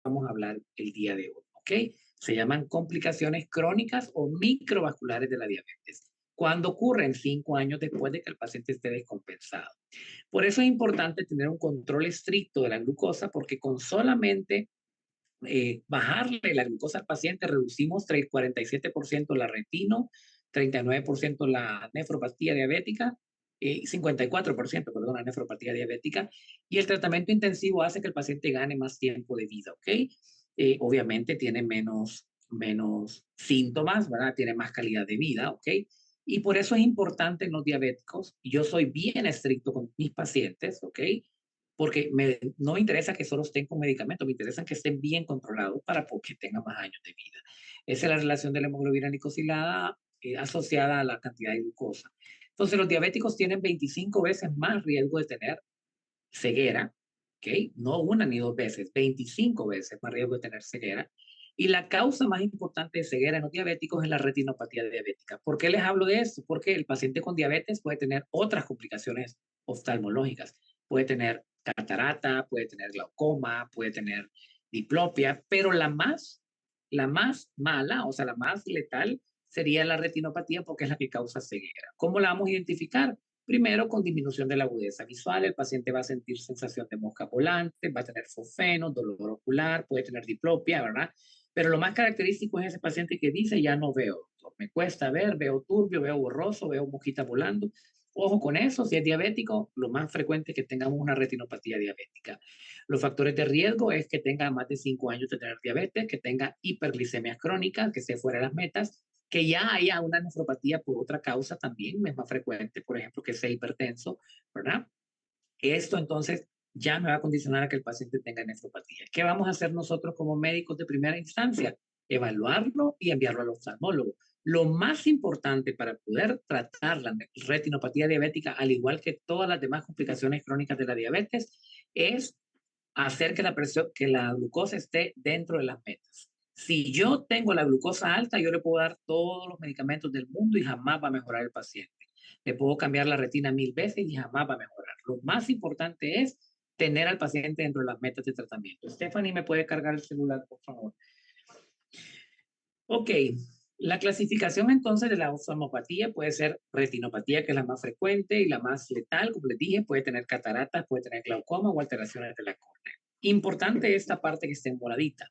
S3: Vamos a hablar el día de hoy, ¿ok? Se llaman complicaciones crónicas o microvasculares de la diabetes, cuando ocurren 5 años después de que el paciente esté descompensado. Por eso es importante tener un control estricto de la glucosa, porque con solamente bajarle la glucosa al paciente reducimos 47% la retino, 39% la nefropatía diabética, 54%, perdón, la nefropatía diabética, y el tratamiento intensivo hace que el paciente gane más tiempo de vida, ¿ok? Obviamente tiene menos síntomas, ¿verdad? Tiene más calidad de vida, ¿ok? Y por eso es importante en los diabéticos, y yo soy bien estricto con mis pacientes, ¿ok? Porque no me interesa que solo estén con medicamentos, me interesa que estén bien controlados para que tengan más años de vida. Esa es la relación de la hemoglobina glicosilada asociada a la cantidad de glucosa. Entonces, los diabéticos tienen 25 veces más riesgo de tener ceguera, ¿ok? No una ni 2 veces, 25 veces más riesgo de tener ceguera. Y la causa más importante de ceguera en los diabéticos es la retinopatía diabética. ¿Por qué les hablo de esto? Porque el paciente con diabetes puede tener otras complicaciones oftalmológicas. Puede tener catarata, puede tener glaucoma, puede tener diplopia, pero la más mala, o sea, la más letal, sería la retinopatía porque es la que causa ceguera. ¿Cómo la vamos a identificar? Primero, con disminución de la agudeza visual, el paciente va a sentir sensación de mosca volante, va a tener fosfeno, dolor ocular, puede tener diplopia, ¿verdad? Pero lo más característico es ese paciente que dice, ya no veo, me cuesta ver, veo turbio, veo borroso, veo mosquitas volando. Ojo con eso, si es diabético, lo más frecuente es que tengamos una retinopatía diabética. Los factores de riesgo es que tenga más de 5 años de tener diabetes, que tenga hiperglicemias crónicas, que esté fuera de las metas, que ya haya una nefropatía por otra causa también, es más frecuente, por ejemplo, que sea hipertenso, ¿verdad? Esto entonces ya me va a condicionar a que el paciente tenga nefropatía. ¿Qué vamos a hacer nosotros como médicos de primera instancia? Evaluarlo y enviarlo al oftalmólogo. Lo más importante para poder tratar la retinopatía diabética, al igual que todas las demás complicaciones crónicas de la diabetes, es hacer que la glucosa esté dentro de las metas. Si yo tengo la glucosa alta, yo le puedo dar todos los medicamentos del mundo y jamás va a mejorar el paciente. Le puedo cambiar la retina 1000 veces y jamás va a mejorar. Lo más importante es tener al paciente dentro de las metas de tratamiento. Stephanie, ¿me puede cargar el celular, por favor? Ok, la clasificación entonces de la oftalmopatía puede ser retinopatía, que es la más frecuente y la más letal, como les dije, puede tener cataratas, puede tener glaucoma o alteraciones de la córnea. Importante esta parte que esté en moradita.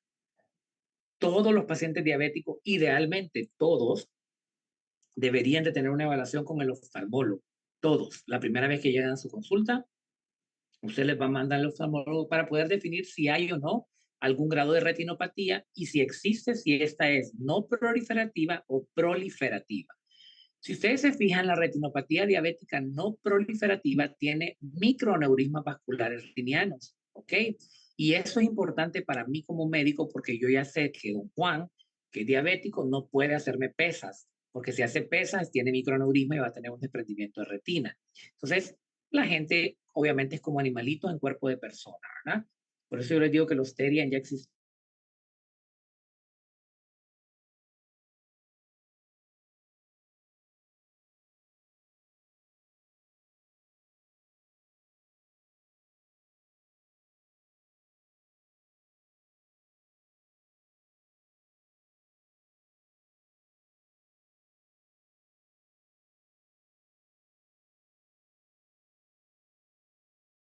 S3: Todos los pacientes diabéticos, idealmente todos, deberían de tener una evaluación con el oftalmólogo. Todos. La primera vez que llegan a su consulta, usted les va a mandar al oftalmólogo para poder definir si hay o no algún grado de retinopatía y si existe, si esta es no proliferativa o proliferativa. Si ustedes se fijan, la retinopatía diabética no proliferativa tiene microneurismas vasculares retinianos, ¿ok? Y eso es importante para mí como médico porque yo ya sé que don Juan, que es diabético, no puede hacerme pesas, porque si hace pesas tiene microneurisma y va a tener un desprendimiento de retina. Entonces, la gente obviamente es como animalitos en cuerpo de persona, ¿verdad? Por eso yo les digo que los Terian ya existen.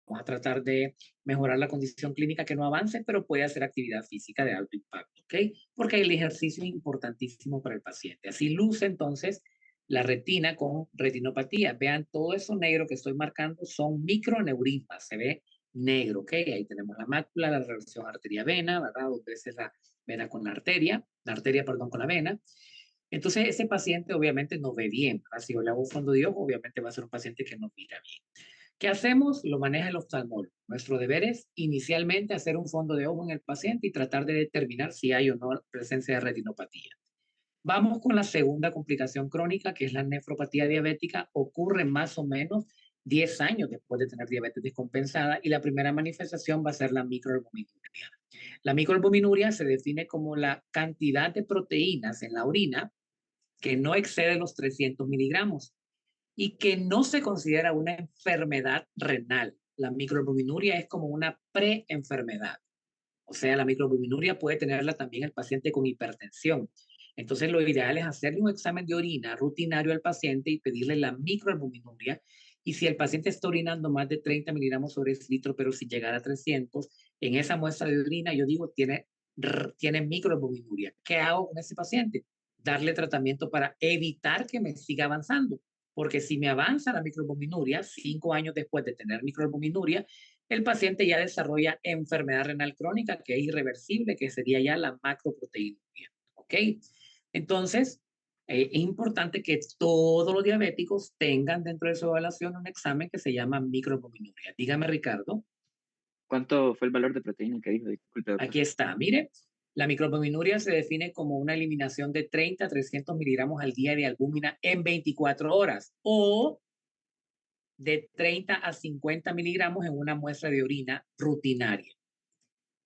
S3: Vamos a tratar de mejorar la condición clínica que no avance, pero puede hacer actividad física de alto impacto, ¿ok? Porque el ejercicio es importantísimo para el paciente. Así luce entonces la retina con retinopatía. Vean, todo eso negro que estoy marcando son microneurismas, se ve negro, ¿ok? Ahí tenemos la mácula, la relación arteria-vena, ¿verdad? Dos veces la vena con la arteria, perdón, con la vena. Entonces, ese paciente obviamente no ve bien, ¿verdad? Si yo le hago un fondo de ojo, obviamente va a ser un paciente que no mira bien. ¿Qué hacemos? Lo maneja el oftalmólogo. Nuestro deber es inicialmente hacer un fondo de ojo en el paciente y tratar de determinar si hay o no presencia de retinopatía. Vamos con la segunda complicación crónica, que es la nefropatía diabética. Ocurre más o menos 10 años después de tener diabetes descompensada y la primera manifestación va a ser la microalbuminuria. La microalbuminuria se define como la cantidad de proteínas en la orina que no excede los 300 miligramos y que no se considera una enfermedad renal. La microalbuminuria es como una preenfermedad. O sea, la microalbuminuria puede tenerla también el paciente con hipertensión. Entonces, lo ideal es hacerle un examen de orina rutinario al paciente y pedirle la microalbuminuria. Y si el paciente está orinando más de 30 miligramos sobre litro, pero sin llegar a 300, en esa muestra de orina, yo digo, tiene microalbuminuria. ¿Qué hago con ese paciente? Darle tratamiento para evitar que me siga avanzando. Porque si me avanza la microalbuminuria, 5 años después de tener microalbuminuria, el paciente ya desarrolla enfermedad renal crónica que es irreversible, que sería ya la macroproteinuria. ¿Ok? Entonces, es importante que todos los diabéticos tengan dentro de su evaluación un examen que se llama microalbuminuria. Dígame, Ricardo.
S1: ¿Cuánto fue el valor de proteína que dijo? Disculpe, doctor.
S3: Aquí está, mire. La microalbuminuria se define como una eliminación de 30 a 300 miligramos al día de albúmina en 24 horas o de 30 a 50 miligramos en una muestra de orina rutinaria.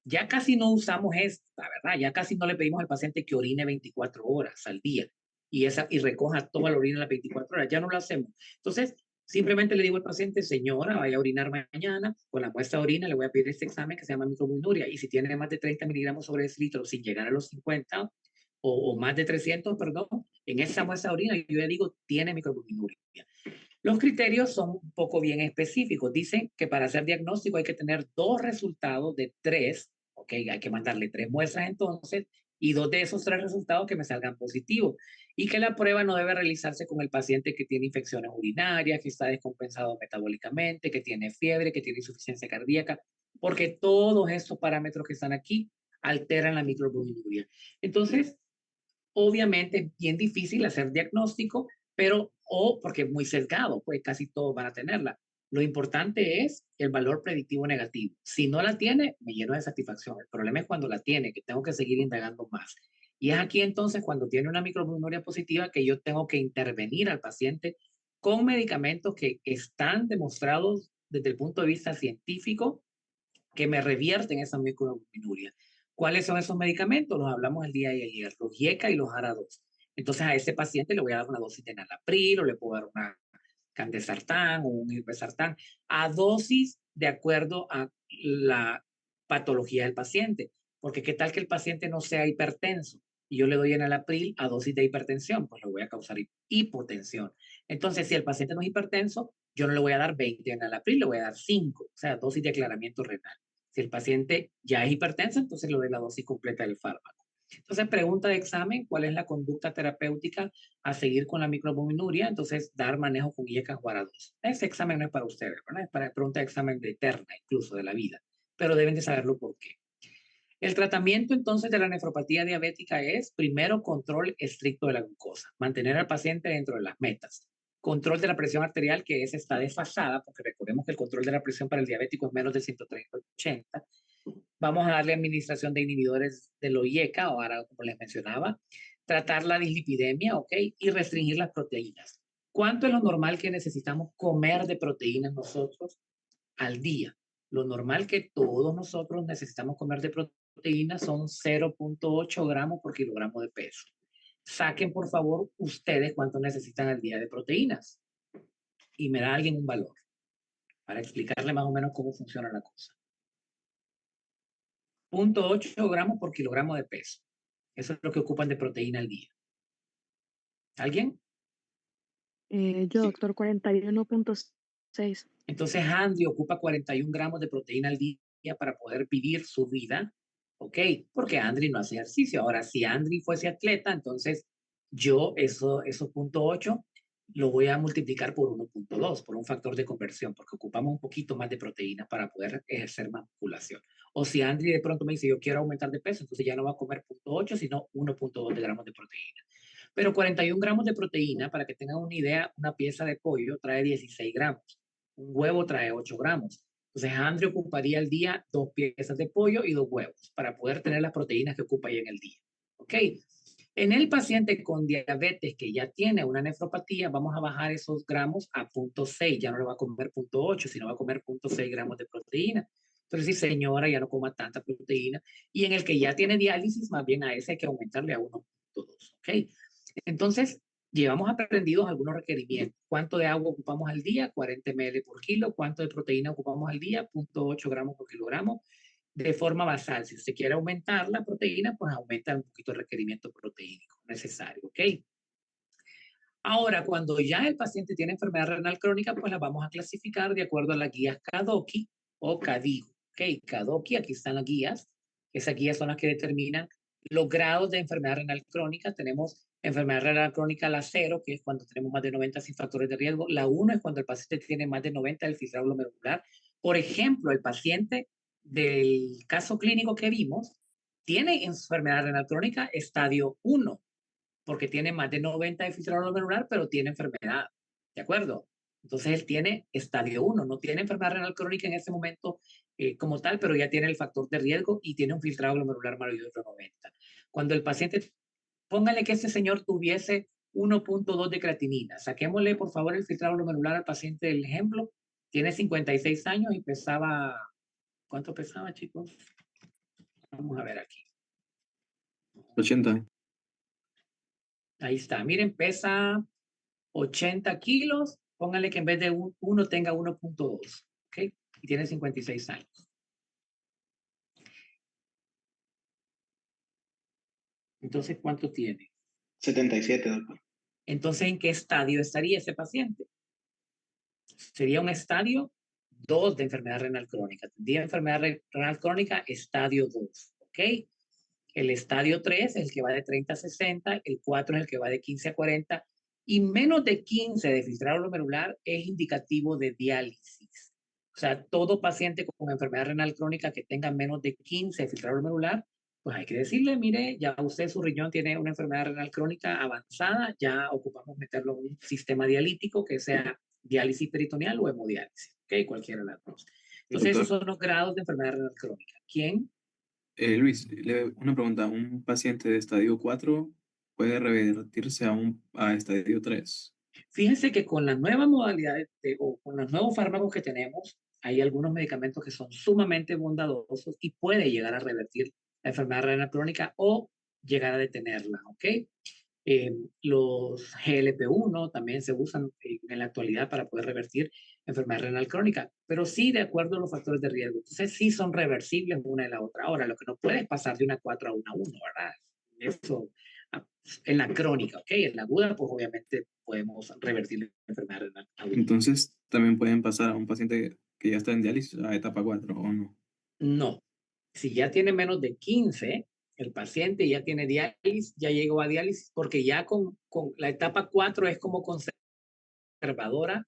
S3: Ya casi no usamos esta, ¿verdad? Ya casi no le pedimos al paciente que orine 24 horas al día y recoja toda la orina las 24 horas. Ya no lo hacemos. Entonces, simplemente le digo al paciente, señora, vaya a orinar mañana, con la muestra de orina le voy a pedir este examen que se llama microalbuminuria y si tiene más de 30 miligramos sobre litro sin llegar a los 50 o más de 300, perdón, en esa muestra de orina yo le digo, tiene microalbuminuria. Los criterios son un poco bien específicos. Dicen que para hacer diagnóstico hay que tener 2 resultados de 3, ¿ok? Hay que mandarle 3 muestras entonces y 2 de esos 3 resultados que me salgan positivos. Y que la prueba no debe realizarse con el paciente que tiene infecciones urinarias, que está descompensado metabólicamente, que tiene fiebre, que tiene insuficiencia cardíaca, porque todos estos parámetros que están aquí alteran la microalbuminuria. Entonces, obviamente es bien difícil hacer diagnóstico, pero porque es muy sesgado, pues casi todos van a tenerla. Lo importante es el valor predictivo negativo. Si no la tiene, me lleno de satisfacción. El problema es cuando la tiene, que tengo que seguir indagando más. Y es aquí entonces cuando tiene una microalbuminuria positiva que yo tengo que intervenir al paciente con medicamentos que están demostrados desde el punto de vista científico que me revierten esa microalbuminuria. ¿Cuáles son esos medicamentos? Los hablamos el día de ayer, los IECA y los ARA2. Entonces a ese paciente le voy a dar una dosis de enalapril o le puedo dar una candesartán o un irbesartán a dosis de acuerdo a la patología del paciente. Porque qué tal que el paciente no sea hipertenso y yo le doy enalapril a dosis de hipertensión, pues le voy a causar hipotensión. Entonces, si el paciente no es hipertenso, yo no le voy a dar 20 enalapril, le voy a dar 5, o sea, dosis de aclaramiento renal. Si el paciente ya es hipertenso, entonces le doy la dosis completa del fármaco. Entonces, pregunta de examen, ¿cuál es la conducta terapéutica a seguir con la microalbuminuria? Entonces, dar manejo con IECA o ARA2. Ese examen no es para ustedes, ¿verdad? Es para pregunta de examen de eterna, incluso de la vida, pero deben de saberlo por qué. El tratamiento entonces de la nefropatía diabética es, primero, control estricto de la glucosa, mantener al paciente dentro de las metas. Control de la presión arterial, que esa está desfasada, porque recordemos que el control de la presión para el diabético es menos de 130/80. Vamos a darle administración de inhibidores del IECA, o ahora como les mencionaba, tratar la dislipidemia, ¿ok? Y restringir las proteínas. ¿Cuánto es lo normal que necesitamos comer de proteínas nosotros al día? Lo normal que todos nosotros necesitamos comer de proteínas son 0.8 gramos por kilogramo de peso. Saquen, por favor, ustedes cuánto necesitan al día de proteínas. Y me da alguien un valor para explicarle más o menos cómo funciona la cosa. 0.8 gramos por kilogramo de peso. Eso es lo que ocupan de proteína al día. ¿Alguien?
S6: Yo, doctor, 41.6.
S3: Entonces, Andy ocupa 41 gramos de proteína al día para poder vivir su vida, ¿ok? Porque Andri no hace ejercicio. Ahora, si Andri fuese atleta, entonces yo esos 0.8 lo voy a multiplicar por 1.2, por un factor de conversión, porque ocupamos un poquito más de proteína para poder ejercer más musculación. O si Andri de pronto me dice, yo quiero aumentar de peso, entonces ya no va a comer 0.8, sino 1.2 gramos de proteína. Pero 41 gramos de proteína, para que tengan una idea, una pieza de pollo trae 16 gramos. Un huevo trae 8 gramos. Entonces, Andrew ocuparía al día 2 piezas de pollo y 2 huevos para poder tener las proteínas que ocupa ahí en el día. ¿Ok? En el paciente con diabetes que ya tiene una nefropatía, vamos a bajar esos gramos a 0.6. Ya no le va a comer 0.8, sino va a comer 0.6 gramos de proteína. Entonces, sí, señora, ya no coma tanta proteína. Y en el que ya tiene diálisis, más bien a ese hay que aumentarle a 1.2. ¿Ok? Entonces, llevamos aprendidos algunos requerimientos. ¿Cuánto de agua ocupamos al día? 40 ml por kilo. ¿Cuánto de proteína ocupamos al día? 0.8 gramos por kilogramo. De forma basal, si usted quiere aumentar la proteína, pues aumenta un poquito el requerimiento proteínico necesario, ¿ok? Ahora, cuando ya el paciente tiene enfermedad renal crónica, pues la vamos a clasificar de acuerdo a las guías KDOQI o KDIGO, ¿ok? KDOQI, aquí están las guías. Esas guías son las que determinan los grados de enfermedad renal crónica. Tenemos enfermedad renal crónica la 0, que es cuando tenemos más de 90 sin factores de riesgo. La 1 es cuando el paciente tiene más de 90 del filtrado glomerular. Por ejemplo, el paciente del caso clínico que vimos tiene enfermedad renal crónica estadio 1, porque tiene más de 90 de filtrado glomerular, pero tiene enfermedad, ¿de acuerdo? Entonces él tiene estadio 1, no tiene enfermedad renal crónica en ese momento como tal, pero ya tiene el factor de riesgo y tiene un filtrado glomerular mayor de 90. Cuando el paciente, póngale que ese señor tuviese 1.2 de creatinina, saquémosle por favor el filtrado glomerular al paciente del ejemplo, tiene 56 años y pesaba, ¿cuánto pesaba, chicos? Vamos a ver aquí.
S5: 80.
S3: Ahí está, miren, pesa 80 kilos, pónganle que en vez de 1 tenga 1.2, ¿ok? Y tiene 56 años. Entonces, ¿cuánto tiene?
S4: 77, doctor.
S3: Entonces, ¿en qué estadio estaría ese paciente? Sería un estadio 2 de enfermedad renal crónica. Tendría enfermedad renal crónica estadio 2, ¿ok? El estadio 3 es el que va de 30 a 60, el 4 es el que va de 15 a 40, y menos de 15 de filtrado glomerular es indicativo de diálisis. O sea, todo paciente con enfermedad renal crónica que tenga menos de 15 de filtrado glomerular, pues hay que decirle, mire, ya usted su riñón tiene una enfermedad renal crónica avanzada, ya ocupamos meterlo en un sistema dialítico que sea diálisis peritoneal o hemodiálisis, ¿ok? Cualquiera de las dos. Entonces, esos son los grados de enfermedad renal crónica. ¿Quién?
S5: Luis, una pregunta. ¿Un paciente de estadio 4 puede revertirse a estadio 3?
S3: Fíjense que con las nuevas modalidades o con los nuevos fármacos que tenemos, hay algunos medicamentos que son sumamente bondadosos y puede llegar a revertir la enfermedad renal crónica o llegar a detenerla, ¿ok? Los GLP-1 también se usan en la actualidad para poder revertir enfermedad renal crónica, pero sí de acuerdo a los factores de riesgo. Entonces sí son reversibles una de la otra. Ahora, lo que no puede es pasar de una 4 a una 1, ¿verdad? Eso en la crónica, ¿ok? En la aguda, pues obviamente podemos revertir la enfermedad renal aguda.
S5: Entonces, también pueden pasar a un paciente que ya está en diálisis a etapa 4, ¿o no?
S3: No. Si ya tiene menos de 15, el paciente ya tiene diálisis, ya llegó a diálisis, porque ya con la etapa 4 es como conservadora,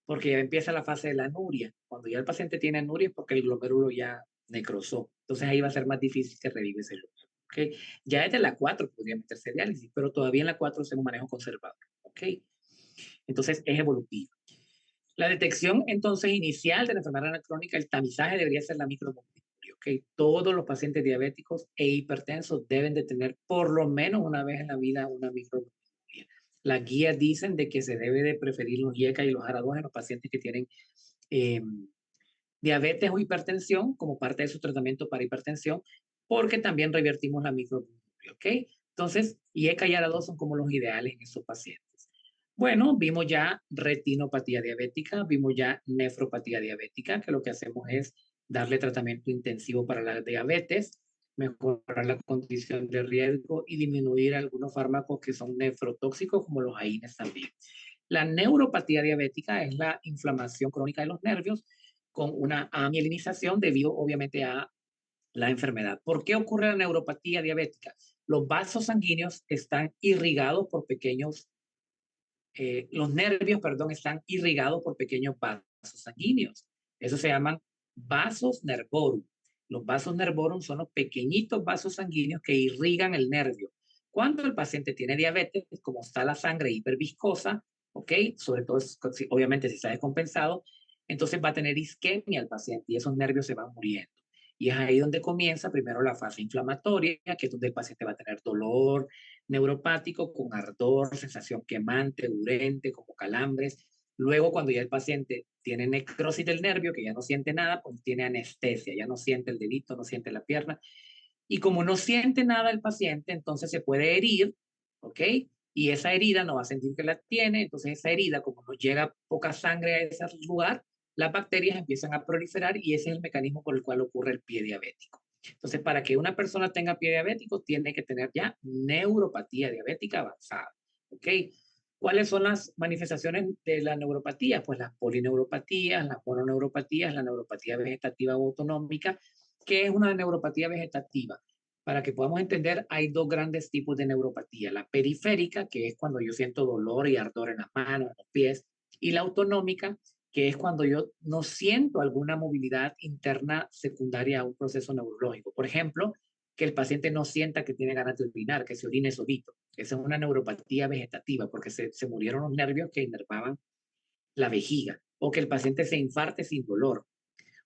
S3: porque ya empieza la fase de la anuria. Cuando ya el paciente tiene anuria es porque el glomérulo ya necrosó. Entonces ahí va a ser más difícil que revive ese glomérulo. ¿Okay? Ya desde la 4 podría meterse diálisis, pero todavía en la 4 es un manejo conservador. ¿Okay? Entonces es evolutivo. La detección entonces inicial de la enfermedad renal crónica, el tamizaje debería ser la microalbuminuria. ¿Okay? Todos los pacientes diabéticos e hipertensos deben de tener por lo menos una vez en la vida una microalbuminuria. Las guías dicen de que se debe de preferir los IECA y los ARA2 en los pacientes que tienen diabetes o hipertensión como parte de su tratamiento para hipertensión, porque también revertimos la microalbuminuria, ¿ok? Entonces, IECA y ARA2 son como los ideales en esos pacientes. Bueno, vimos ya retinopatía diabética, vimos ya nefropatía diabética, que lo que hacemos es darle tratamiento intensivo para la diabetes, mejorar la condición de riesgo y disminuir algunos fármacos que son nefrotóxicos, como los AINES también. La neuropatía diabética es la inflamación crónica de los nervios con una amielinización debido obviamente a la enfermedad. ¿Por qué ocurre la neuropatía diabética? Los vasos sanguíneos están irrigados por pequeños los nervios, perdón, están irrigados por pequeños vasos sanguíneos. Eso se llaman vasos nervorum. Los vasos nervorum son los pequeñitos vasos sanguíneos que irrigan el nervio. Cuando el paciente tiene diabetes, como está la sangre hiperviscosa, ¿ok? Sobre todo, obviamente, si está descompensado, entonces va a tener isquemia el paciente y esos nervios se van muriendo. Y es ahí donde comienza primero la fase inflamatoria, que es donde el paciente va a tener dolor neuropático con ardor, sensación quemante, urente, como calambres. Luego, cuando ya el paciente tiene necrosis del nervio, que ya no siente nada, pues tiene anestesia, ya no siente el dedito, no siente la pierna. Y como no siente nada el paciente, entonces se puede herir, ¿ok? Y esa herida no va a sentir que la tiene, entonces esa herida, como no llega poca sangre a ese lugar, las bacterias empiezan a proliferar y ese es el mecanismo por el cual ocurre el pie diabético. Entonces, para que una persona tenga pie diabético, tiene que tener ya neuropatía diabética avanzada. ¿Ok? ¿Cuáles son las manifestaciones de la neuropatía? Pues las polineuropatías, las mononeuropatías, la neuropatía vegetativa o autonómica. ¿Qué es una neuropatía vegetativa? Para que podamos entender, hay dos grandes tipos de neuropatía. La periférica, que es cuando yo siento dolor y ardor en las manos, en los pies, y la autonómica, que es cuando yo no siento alguna movilidad interna secundaria a un proceso neurológico. Por ejemplo, que el paciente no sienta que tiene ganas de orinar, que se orine solito. Esa es una neuropatía vegetativa, porque se murieron los nervios que inervaban la vejiga. O que el paciente se infarte sin dolor.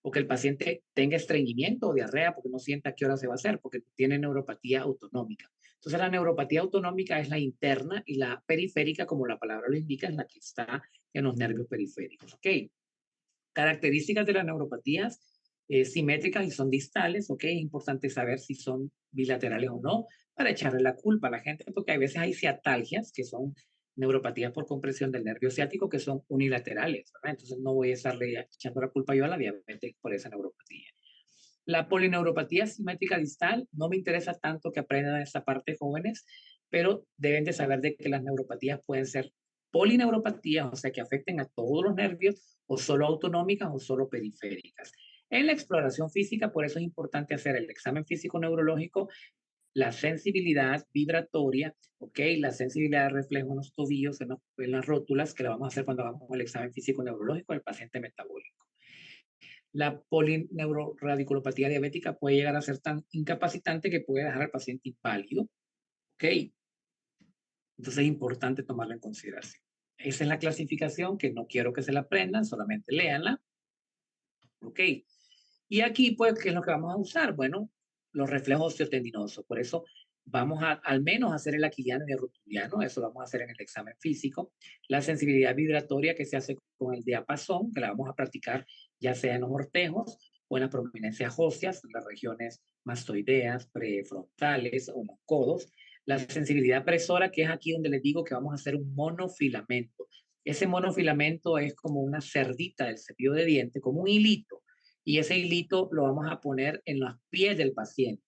S3: O que el paciente tenga estreñimiento o diarrea porque no sienta a qué hora se va a hacer, porque tiene neuropatía autonómica. Entonces, la neuropatía autonómica es la interna y la periférica, como la palabra lo indica, es la que está en los nervios periféricos. ¿Ok? Características de las neuropatías simétricas y son distales. ¿Ok? Es importante saber si son bilaterales o no para echarle la culpa a la gente, porque a veces hay ciatalgias, que son neuropatías por compresión del nervio ciático, que son unilaterales, ¿verdad? Entonces no voy a estarle echando la culpa yo a la diabetes por esa neuropatía. La polineuropatía simétrica distal, no me interesa tanto que aprendan esa parte jóvenes, pero deben de saber de que las neuropatías pueden ser polineuropatías, o sea, que afecten a todos los nervios, o solo autonómicas o solo periféricas. En la exploración física, por eso es importante hacer el examen físico neurológico, la sensibilidad vibratoria, ¿ok? La sensibilidad de reflejo en los tobillos, en las rótulas, que la vamos a hacer cuando hagamos el examen físico neurológico del paciente metabólico. La polineuroradiculopatía diabética puede llegar a ser tan incapacitante que puede dejar al paciente inválido, ¿ok? Entonces es importante tomarla en consideración. Esa es la clasificación que no quiero que se la aprendan, solamente léanla, ¿ok? Y aquí, pues, ¿qué es lo que vamos a usar? Bueno, los reflejos osteotendinosos. Por eso vamos a al menos hacer el aquiliano y el rotuliano. Eso lo vamos a hacer en el examen físico. La sensibilidad vibratoria que se hace con el diapasón, que la vamos a practicar ya sea en los ortejos o en las prominencias óseas, en las regiones mastoideas, prefrontales o en los codos. La sensibilidad presora, que es aquí donde les digo que vamos a hacer un monofilamento. Ese monofilamento es como una cerdita del cepillo de diente, como un hilito, y ese hilito lo vamos a poner en los pies del paciente.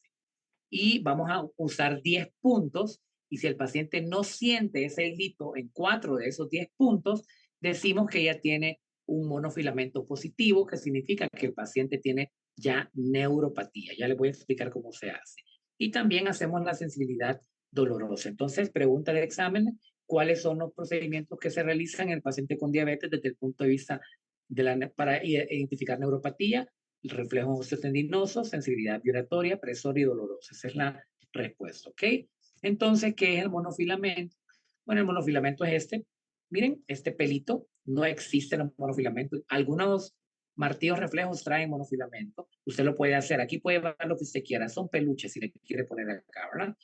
S3: Y vamos a usar 10 puntos, y si el paciente no siente ese hilito en 4 de esos 10 puntos, decimos que ya tiene un monofilamento positivo, que significa que el paciente tiene ya neuropatía. Ya les voy a explicar cómo se hace. Y también hacemos la sensibilidad dolorosa. Entonces, pregunta de examen, ¿cuáles son los procedimientos que se realizan en el paciente con diabetes desde el punto de vista para identificar neuropatía? Reflejos osteotendinosos, sensibilidad vibratoria, presor y dolorosa. Esa es la respuesta, ¿ok? Entonces, ¿qué es el monofilamento? Bueno, el monofilamento es este. Miren, este pelito, no existe en el monofilamento. Algunos martillos reflejos traen monofilamento. Usted lo puede hacer. Aquí puede ver lo que usted quiera. Son peluches si le quiere poner acá, ¿verdad?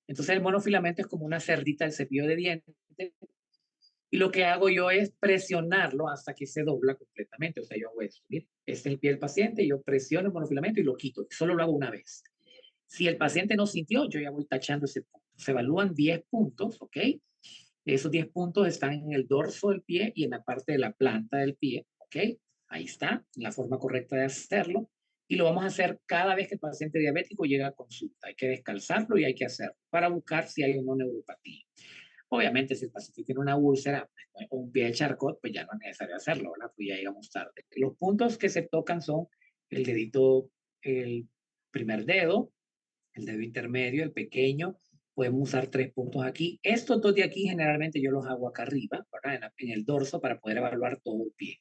S3: Entonces, el monofilamento es como una cerdita del cepillo de dientes. Y lo que hago yo es presionarlo hasta que se dobla completamente. O sea, yo hago esto. Miren, este es el pie del paciente, yo presiono el monofilamento y lo quito. Solo lo hago una vez. Si el paciente no sintió, yo ya voy tachando ese punto. Se evalúan 10 puntos, ¿ok? Esos 10 puntos están en el dorso del pie y en la parte de la planta del pie, ¿ok? Ahí está, la forma correcta de hacerlo. Y lo vamos a hacer cada vez que el paciente diabético llega a consulta. Hay que descalzarlo y hay que hacerlo para buscar si hay una neuropatía. Obviamente, si el paciente tiene una úlcera o un pie de Charcot, pues ya no es necesario hacerlo, ¿verdad? Pues ya llegamos tarde. Los puntos que se tocan son el dedito, el primer dedo, el dedo intermedio, el pequeño. Podemos usar 3 puntos aquí. Estos 2 de aquí generalmente yo los hago acá arriba, ¿verdad? En el dorso para poder evaluar todo el pie.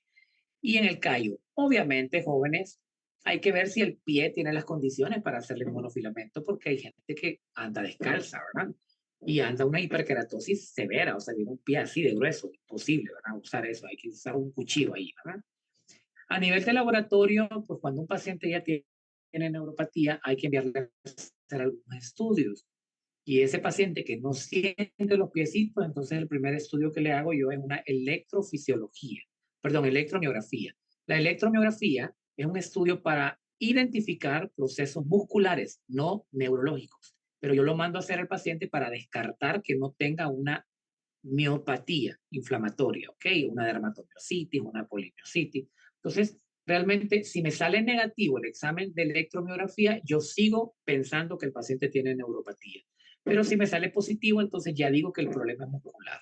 S3: Y en el callo, obviamente, jóvenes, hay que ver si el pie tiene las condiciones para hacerle monofilamento, porque hay gente que anda descalza, ¿verdad? Y anda una hiperkeratosis severa, o sea, tiene un pie así de grueso, imposible, ¿verdad? Usar eso, hay que usar un cuchillo ahí, ¿verdad? A nivel de laboratorio, pues cuando un paciente ya tiene neuropatía, hay que enviarle a hacer algunos estudios. Y ese paciente que no siente los piecitos, entonces el primer estudio que le hago yo es una electromiografía. La electromiografía es un estudio para identificar procesos musculares, no neurológicos. Pero yo lo mando a hacer al paciente para descartar que no tenga una miopatía inflamatoria, ¿ok? Una dermatomiositis, una polimiositis. Entonces, realmente, si me sale negativo el examen de electromiografía, yo sigo pensando que el paciente tiene neuropatía. Pero si me sale positivo, entonces ya digo que el problema es muscular.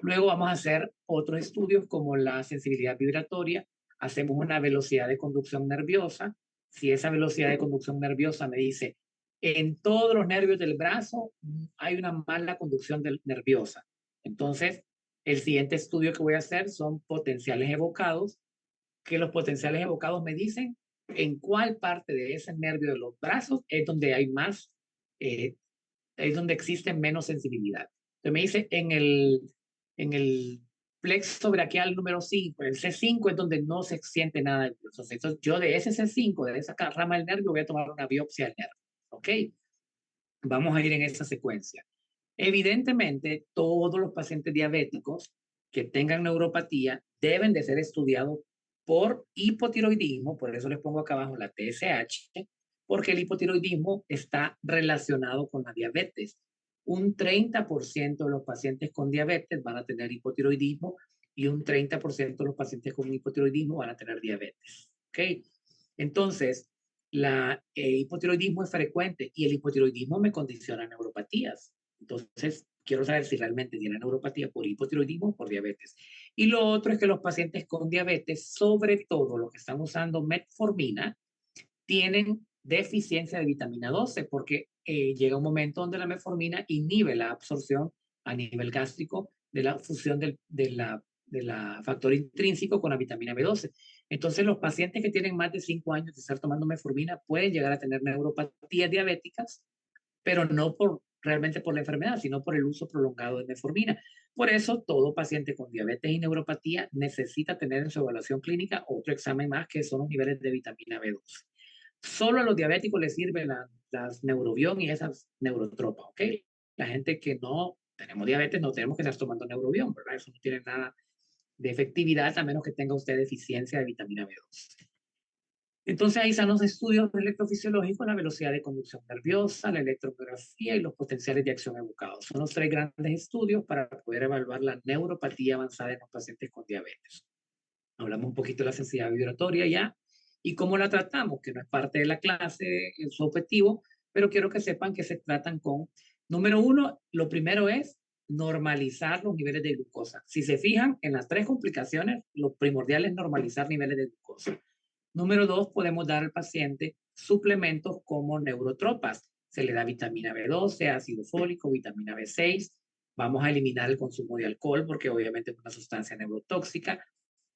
S3: Luego vamos a hacer otros estudios como la sensibilidad vibratoria. Hacemos una velocidad de conducción nerviosa. Si esa velocidad de conducción nerviosa me dice, en todos los nervios del brazo hay una mala conducción nerviosa. Entonces, el siguiente estudio que voy a hacer son potenciales evocados, que los potenciales evocados me dicen en cuál parte de ese nervio de los brazos es donde hay más, es donde existe menos sensibilidad. Entonces me dice en el plexo braquial número 5, el C5 es donde no se siente nada. Entonces yo de ese C5, de esa rama del nervio, voy a tomar una biopsia del nervio. ¿Ok? Vamos a ir en esa secuencia. Evidentemente, todos los pacientes diabéticos que tengan neuropatía deben de ser estudiados por hipotiroidismo, por eso les pongo acá abajo la TSH, porque el hipotiroidismo está relacionado con la diabetes. Un 30% de los pacientes con diabetes van a tener hipotiroidismo y un 30% de los pacientes con hipotiroidismo van a tener diabetes. ¿Ok? Entonces, el hipotiroidismo es frecuente y el hipotiroidismo me condiciona neuropatías. Entonces, quiero saber si realmente tiene neuropatía por hipotiroidismo o por diabetes. Y lo otro es que los pacientes con diabetes, sobre todo los que están usando metformina, tienen deficiencia de vitamina 12 porque llega un momento donde la metformina inhibe la absorción a nivel gástrico de la fusión de la factor intrínseco con la vitamina B12. Entonces, los pacientes que tienen más de 5 años de estar tomando metformina pueden llegar a tener neuropatías diabéticas, pero no realmente por la enfermedad, sino por el uso prolongado de metformina. Por eso, todo paciente con diabetes y neuropatía necesita tener en su evaluación clínica otro examen más, que son los niveles de vitamina B12. Solo a los diabéticos les sirven las neurobión y esas neurotropas, ¿ok? La gente que no tenemos diabetes no tenemos que estar tomando neurobión, ¿verdad? Eso no tiene nada de efectividad a menos que tenga usted deficiencia de vitamina B12. Entonces ahí están los estudios electrofisiológicos, la velocidad de conducción nerviosa, la electromiografía y los potenciales de acción evocados. Son los 3 grandes estudios para poder evaluar la neuropatía avanzada en los pacientes con diabetes. Hablamos un poquito de la sensibilidad vibratoria ya y cómo la tratamos, que no es parte de la clase, en su objetivo, pero quiero que sepan que se tratan con, número 1, lo primero es normalizar los niveles de glucosa. Si se fijan en las 3 complicaciones, lo primordial es normalizar niveles de glucosa. Número 2, podemos dar al paciente suplementos como neurotropas. Se le da vitamina B12, ácido fólico, vitamina B6. Vamos a eliminar el consumo de alcohol porque obviamente es una sustancia neurotóxica.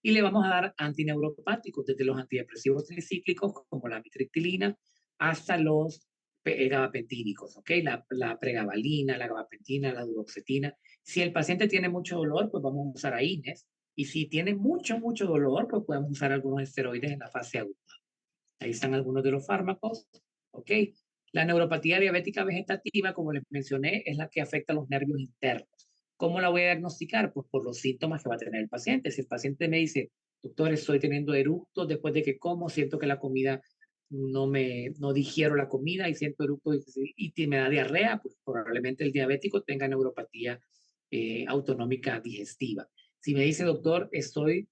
S3: Y le vamos a dar antineuropáticos, desde los antidepresivos tricíclicos como la mitriptilina hasta los gabapentínicos, ¿ok? La pregabalina, la gabapentina, la duloxetina. Si el paciente tiene mucho dolor, pues vamos a usar AINES. Y si tiene mucho dolor, pues podemos usar algunos esteroides en la fase aguda. Ahí están algunos de los fármacos, ¿ok? La neuropatía diabética vegetativa, como les mencioné, es la que afecta a los nervios internos. ¿Cómo la voy a diagnosticar? Pues por los síntomas que va a tener el paciente. Si el paciente me dice, doctor, estoy teniendo eructos después de que como, siento que la comida no digiero la comida y siento eructos y me da diarrea, pues probablemente el diabético tenga neuropatía autonómica digestiva. Si me dice, doctor, estoy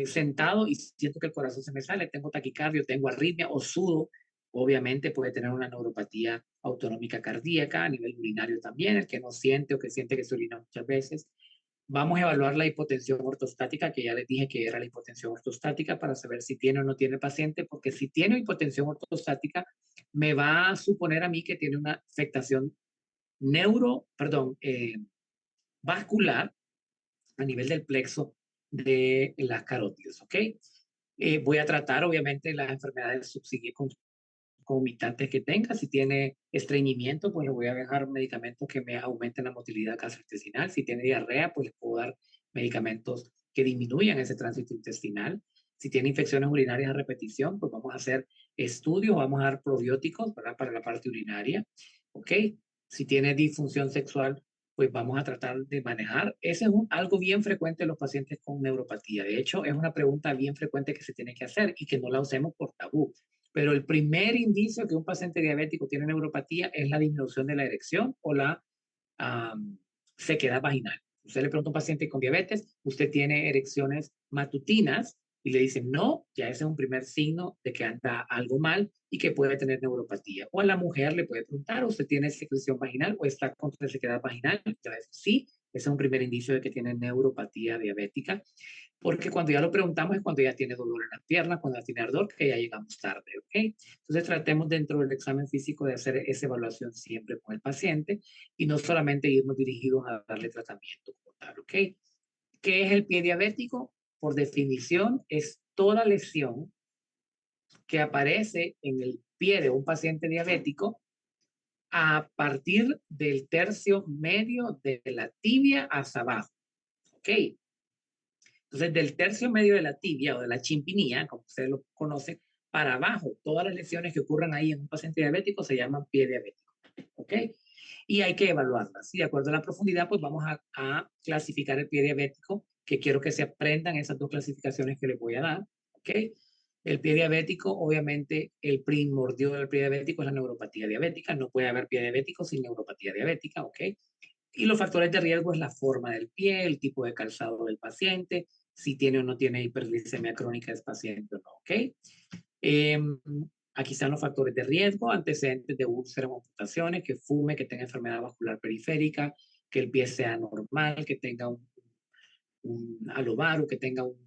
S3: sentado y siento que el corazón se me sale, tengo taquicardia, tengo arritmia o sudo, obviamente puede tener una neuropatía autonómica cardíaca, a nivel urinario también, el que no siente o que siente que se orina muchas veces. Vamos a evaluar la hipotensión ortostática, que ya les dije que era la hipotensión ortostática, para saber si tiene o no tiene el paciente, porque si tiene hipotensión ortostática, me va a suponer a mí que tiene una afectación vascular a nivel del plexo de las carótidas, ¿ok? Voy a tratar, obviamente, las enfermedades concomitantes que tenga. Si tiene estreñimiento, pues le voy a dejar medicamentos que me aumenten la motilidad gastrointestinal. Si tiene diarrea, pues le puedo dar medicamentos que disminuyan ese tránsito intestinal. Si tiene infecciones urinarias a repetición, pues vamos a hacer estudios, vamos a dar probióticos, ¿verdad? Para la parte urinaria, ¿ok? Si tiene disfunción sexual, pues vamos a tratar de manejar. Ese es algo bien frecuente en los pacientes con neuropatía. De hecho, es una pregunta bien frecuente que se tiene que hacer y que no la usemos por tabú. Pero el primer indicio que un paciente diabético tiene neuropatía es la disminución de la erección o la sequedad vaginal. Usted le pregunta a un paciente con diabetes, ¿usted tiene erecciones matutinas? Y le dicen, no, ya ese es un primer signo de que anda algo mal y que puede tener neuropatía. O a la mujer le puede preguntar, ¿usted tiene secreción vaginal o está con sequedad vaginal? Y le dice, sí, ese es un primer indicio de que tiene neuropatía diabética. Porque cuando ya lo preguntamos es cuando ya tiene dolor en las piernas, cuando ya tiene ardor, que ya llegamos tarde, ¿ok? Entonces tratemos dentro del examen físico de hacer esa evaluación siempre con el paciente y no solamente irnos dirigidos a darle tratamiento como tal, ¿ok? ¿Qué es el pie diabético? Por definición, es toda lesión que aparece en el pie de un paciente diabético a partir del tercio medio de la tibia hacia abajo, ¿ok? Entonces, del tercio medio de la tibia o de la chimpinilla, como ustedes lo conocen, para abajo, todas las lesiones que ocurran ahí en un paciente diabético se llaman pie diabético, ¿ok? Y hay que evaluarlas. Y de acuerdo a la profundidad, pues vamos a clasificar el pie diabético, que quiero que se aprendan esas 2 clasificaciones que les voy a dar, ¿ok? El pie diabético, obviamente, el primordial del pie diabético es la neuropatía diabética. No puede haber pie diabético sin neuropatía diabética, ¿ok? Y los factores de riesgo es la forma del pie, el tipo de calzado del paciente, si tiene o no tiene hiperglicemia crónica del paciente o no, ¿ok? Aquí están los factores de riesgo, antecedentes de úlceras o amputaciones, que fume, que tenga enfermedad vascular periférica, que el pie sea normal, que tenga un alobaru, que tenga un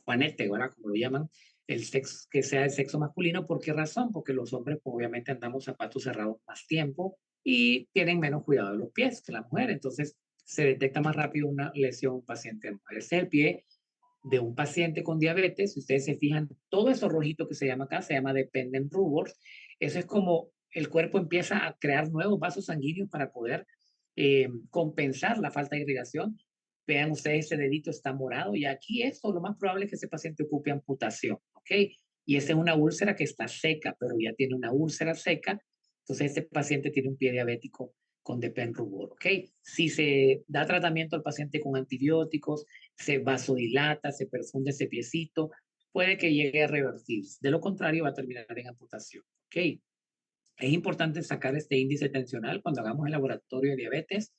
S3: juanete, ¿verdad? Como lo llaman, el sexo, que sea el sexo masculino. ¿Por qué razón? Porque los hombres pues, obviamente andamos zapatos cerrados más tiempo y tienen menos cuidado de los pies que la mujer. Entonces se detecta más rápido una lesión en un paciente de mujer. Ese es el pie de un paciente con diabetes. Si ustedes se fijan, todo eso rojito que se llama acá se llama dependent rubors. Eso es como el cuerpo empieza a crear nuevos vasos sanguíneos para poder compensar la falta de irrigación. Vean ustedes, ese dedito está morado y aquí esto lo más probable es que ese paciente ocupe amputación, ¿ok? Y esa es una úlcera que está seca, pero ya tiene una úlcera seca, entonces este paciente tiene un pie diabético con dependent rubor, ¿ok? Si se da tratamiento al paciente con antibióticos, se vasodilata, se perfunde ese piecito, puede que llegue a revertirse. De lo contrario, va a terminar en amputación. ¿Ok? Es importante sacar este índice tensional cuando hagamos el laboratorio de diabetes.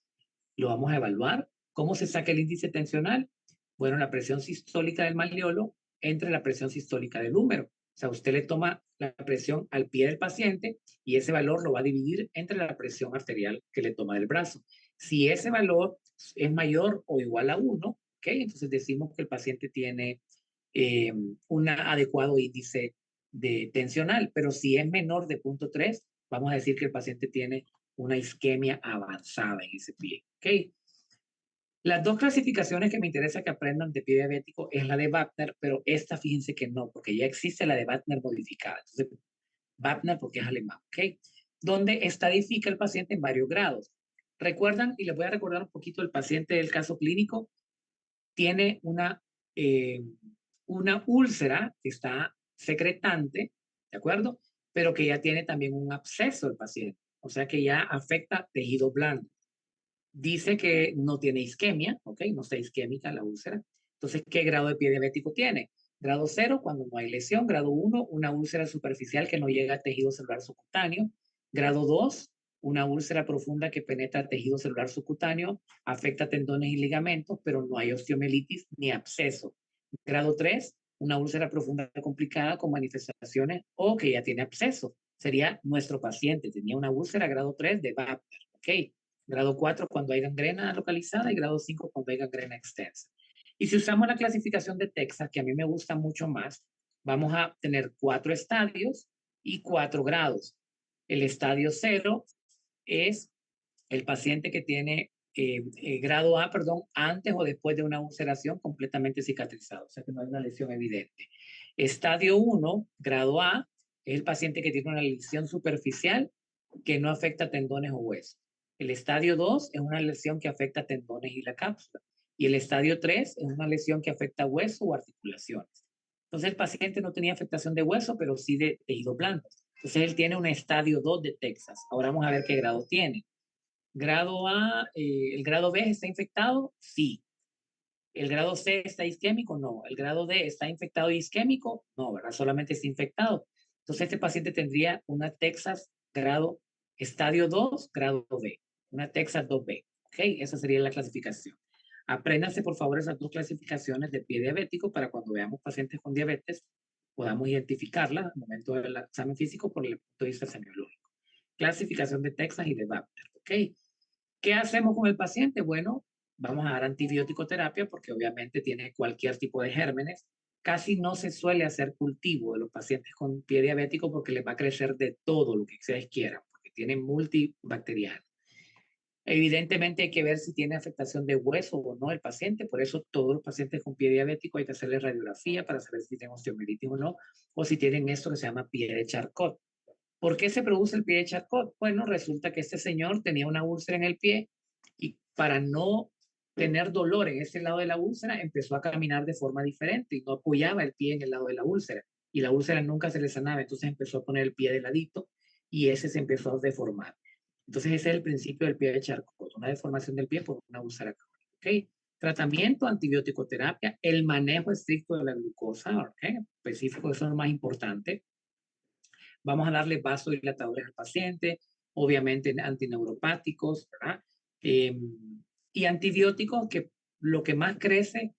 S3: Lo vamos a evaluar. ¿Cómo se saca el índice tensional? Bueno, la presión sistólica del malleolo entre la presión sistólica del húmero. O sea, usted le toma la presión al pie del paciente y ese valor lo va a dividir entre la presión arterial que le toma del brazo. Si ese valor es mayor o igual a 1, ¿ok? Entonces decimos que el paciente tiene un adecuado índice de tensional, pero si es menor de 0.3, vamos a decir que el paciente tiene una isquemia avanzada en ese pie. ¿Ok? Las dos clasificaciones que me interesa que aprendan de pie diabético es la de Wagner, pero esta fíjense que no, porque ya existe la de Wagner modificada. Entonces, Wagner porque es alemán, ¿ok? Donde estadifica el paciente en varios grados. ¿Recuerdan? Y les voy a recordar un poquito el paciente del caso clínico. Tiene una úlcera que está secretante, ¿de acuerdo? Pero que ya tiene también un absceso el paciente, o sea que ya afecta tejido blando. Dice que no tiene isquemia, ¿ok? No está isquémica la úlcera. Entonces, ¿qué grado de pie diabético tiene? Grado 0, cuando no hay lesión. Grado 1, una úlcera superficial que no llega a tejido celular subcutáneo. Grado 2, una úlcera profunda que penetra tejido celular subcutáneo, afecta tendones y ligamentos, pero no hay osteomielitis ni absceso. Grado 3, una úlcera profunda complicada con manifestaciones o que ya tiene absceso. Sería nuestro paciente, tenía una úlcera grado 3 de Wagner, ¿ok? Grado 4 cuando hay gangrena localizada y grado 5 cuando hay gangrena extensa. Y si usamos la clasificación de Texas, que a mí me gusta mucho más, vamos a tener 4 estadios y 4 grados. El estadio 0 es el paciente que tiene grado A, perdón, antes o después de una ulceración completamente cicatrizado, o sea que no hay una lesión evidente. Estadio 1, grado A, es el paciente que tiene una lesión superficial que no afecta tendones o huesos. El estadio 2 es una lesión que afecta tendones y la cápsula. Y el estadio 3 es una lesión que afecta hueso o articulaciones. Entonces el paciente no tenía afectación de hueso, pero sí de tejido blando. Entonces él tiene un estadio 2 de Texas. Ahora vamos a ver qué grado tiene. Grado A, ¿el grado B está infectado? Sí. ¿El grado C está isquémico? No. ¿El grado D está infectado y isquémico? No, ¿verdad? Solamente está infectado. Entonces este paciente tendría una Texas grado estadio 2, grado B. Una Texas 2B. ¿Ok? Esa sería la clasificación. Apréndanse por favor esas dos clasificaciones de pie diabético para cuando veamos pacientes con diabetes podamos identificarla al momento del examen físico por el punto de vista semiológico. Clasificación de Texas y de Wagner. ¿Ok? ¿Qué hacemos con el paciente? Bueno, vamos a dar antibiótico terapia porque obviamente tiene cualquier tipo de gérmenes. Casi no se suele hacer cultivo de los pacientes con pie diabético porque les va a crecer de todo lo que ustedes quieran, porque tienen multibacteriano. Evidentemente hay que ver si tiene afectación de hueso o no el paciente, por eso todos los pacientes con pie diabético hay que hacerle radiografía para saber si tienen osteomielitis o no, o si tienen esto que se llama pie de Charcot. ¿Por qué se produce el pie de Charcot? Bueno, resulta que este señor tenía una úlcera en el pie y para no tener dolor en ese lado de la úlcera, empezó a caminar de forma diferente y no apoyaba el pie en el lado de la úlcera. Y la úlcera nunca se le sanaba, entonces empezó a poner el pie de ladito y ese se empezó a deformar. Entonces ese es el principio del pie de Charcot, una deformación del pie por una úlcera crónica. ¿Okay? Tratamiento, antibiótico terapia, el manejo estricto de la glucosa, ¿okay? Específico, eso es lo más importante. Vamos a darle vasodilatadores al paciente, obviamente antineuropáticos, ¿verdad? Y antibióticos que lo que más crece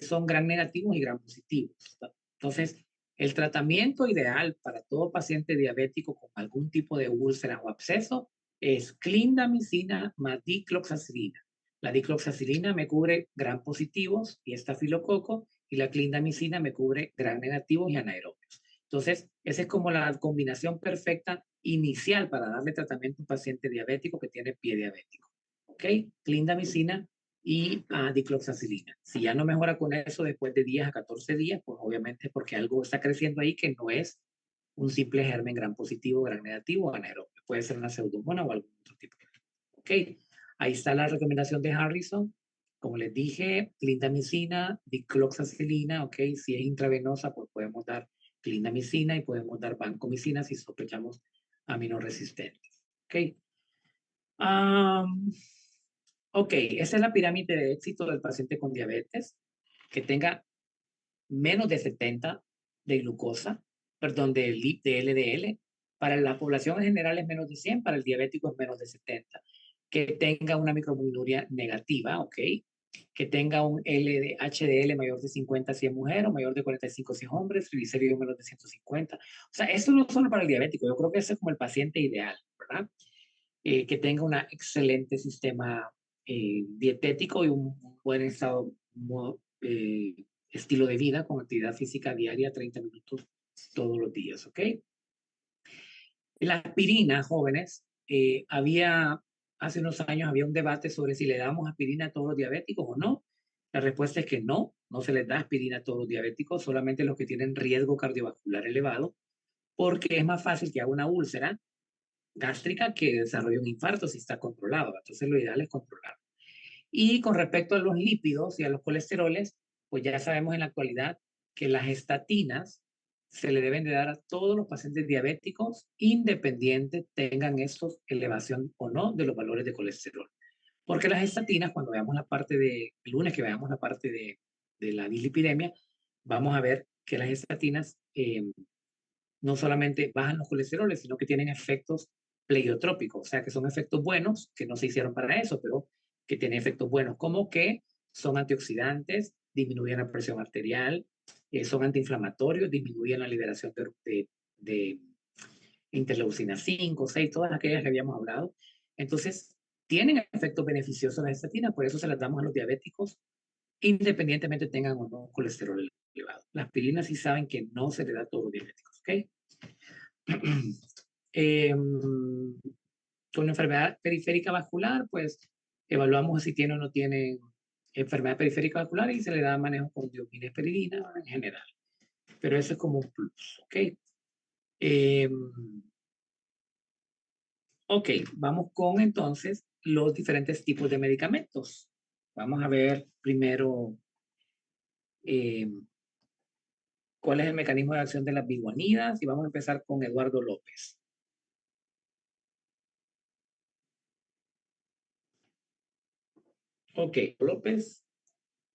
S3: son gram negativos y gram positivos. Entonces, el tratamiento ideal para todo paciente diabético con algún tipo de úlcera o absceso es clindamicina más dicloxacilina. La dicloxacilina me cubre gram positivos y estafilococo y la clindamicina me cubre gram negativos y anaerobios. Entonces, esa es como la combinación perfecta inicial para darle tratamiento a un paciente diabético que tiene pie diabético. ¿Ok? Clindamicina y dicloxacilina. Si ya no mejora con eso después de 10 a 14 días, pues obviamente es porque algo está creciendo ahí que no es un simple germen gram positivo, gram negativo o anaerobio. Puede ser una pseudomonas o algún otro tipo. ¿Ok? Ahí está la recomendación de Harrison. Como les dije, clindamicina, dicloxacilina, ¿ok? Si es intravenosa, pues podemos dar clindamicina y podemos dar vancomicina si sospechamos aminoresistentes. ¿Ok? Ok, esa es la pirámide de éxito del paciente con diabetes. Que tenga menos de 70 de glucosa, perdón, de LDL. Para la población en general es menos de 100, para el diabético es menos de 70. Que tenga una microalbuminuria negativa, ¿ok? Que tenga un HDL mayor de 50 si es mujer o mayor de 45 si es hombre, triglicéridos menos de 150. O sea, esto no es solo para el diabético, yo creo que ese es como el paciente ideal, ¿verdad? Que tenga un excelente sistema dietético y un buen estilo de vida con actividad física diaria 30 minutos todos los días, ¿ok? La aspirina, jóvenes, hace unos años había un debate sobre si le damos aspirina a todos los diabéticos o no. La respuesta es que no se les da aspirina a todos los diabéticos, solamente los que tienen riesgo cardiovascular elevado, porque es más fácil que haga una úlcera gástrica que desarrolle un infarto si está controlado. Entonces lo ideal es controlar. Y con respecto a los lípidos y a los colesteroles, pues ya sabemos en la actualidad que las estatinas se le deben de dar a todos los pacientes diabéticos, independiente tengan estos elevación o no de los valores de colesterol. Porque las estatinas, cuando veamos la parte el lunes que veamos la parte de la dislipidemia, vamos a ver que las estatinas no solamente bajan los colesteroles, sino que tienen efectos pleiotrópicos, o sea que son efectos buenos, que no se hicieron para eso, pero que tienen efectos buenos, como que son antioxidantes, disminuyen la presión arterial, son antiinflamatorios, disminuyen la liberación de interleucina 5, 6, todas aquellas que habíamos hablado. Entonces, tienen efectos beneficiosos las estatinas, por eso se las damos a los diabéticos, independientemente tengan o no colesterol elevado. La aspirina sí saben que no se le da a todos los diabéticos, ¿ok? Con enfermedad periférica vascular, pues evaluamos si tiene o no tiene enfermedad periférica vascular y se le da manejo con dioxina en general. Pero eso es como un plus, ¿ok? Ok, vamos con entonces los diferentes tipos de medicamentos. Vamos a ver primero cuál es el mecanismo de acción de las biguanidas y vamos a empezar con Eduardo López. Ok, López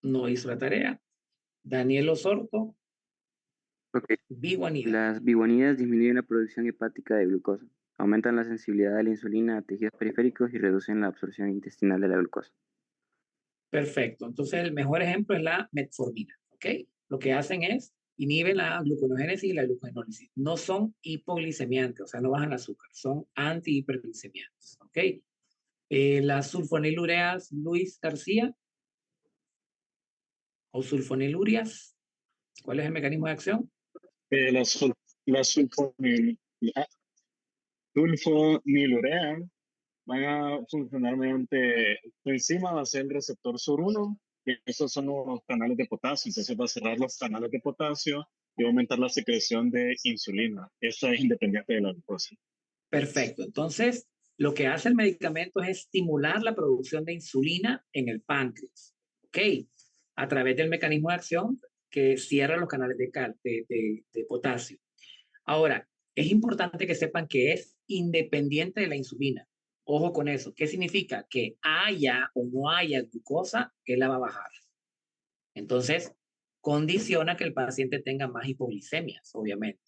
S3: no hizo la tarea. Daniel Osorto,
S11: Ok.
S3: biguanida.
S11: Las biguanidas disminuyen la producción hepática de glucosa, aumentan la sensibilidad de la insulina a tejidos periféricos y reducen la absorción intestinal de la glucosa.
S3: Perfecto. Entonces, el mejor ejemplo es la metformina. ¿Ok? Lo que hacen es inhiben la gluconeogénesis y la glucogenólisis. No son hipoglicemiantes, o sea, no bajan el azúcar. Son antihiperglicemiantes. ¿Ok? Las sulfonilureas, Luis García, o sulfonilurias, ¿cuál es el mecanismo de acción?
S12: Las sulfonilureas van a funcionar mediante su enzima, va a ser el receptor SUR1, y esos son los canales de potasio. Entonces va a cerrar los canales de potasio y va a aumentar la secreción de insulina. Esa es independiente de la glucosa.
S3: Perfecto. Entonces, lo que hace el medicamento es estimular la producción de insulina en el páncreas. ¿Ok? A través del mecanismo de acción que cierra los canales de potasio. Ahora, es importante que sepan que es independiente de la insulina. Ojo con eso. ¿Qué significa? Que haya o no haya glucosa, él la va a bajar. Entonces, condiciona que el paciente tenga más hipoglicemias, obviamente.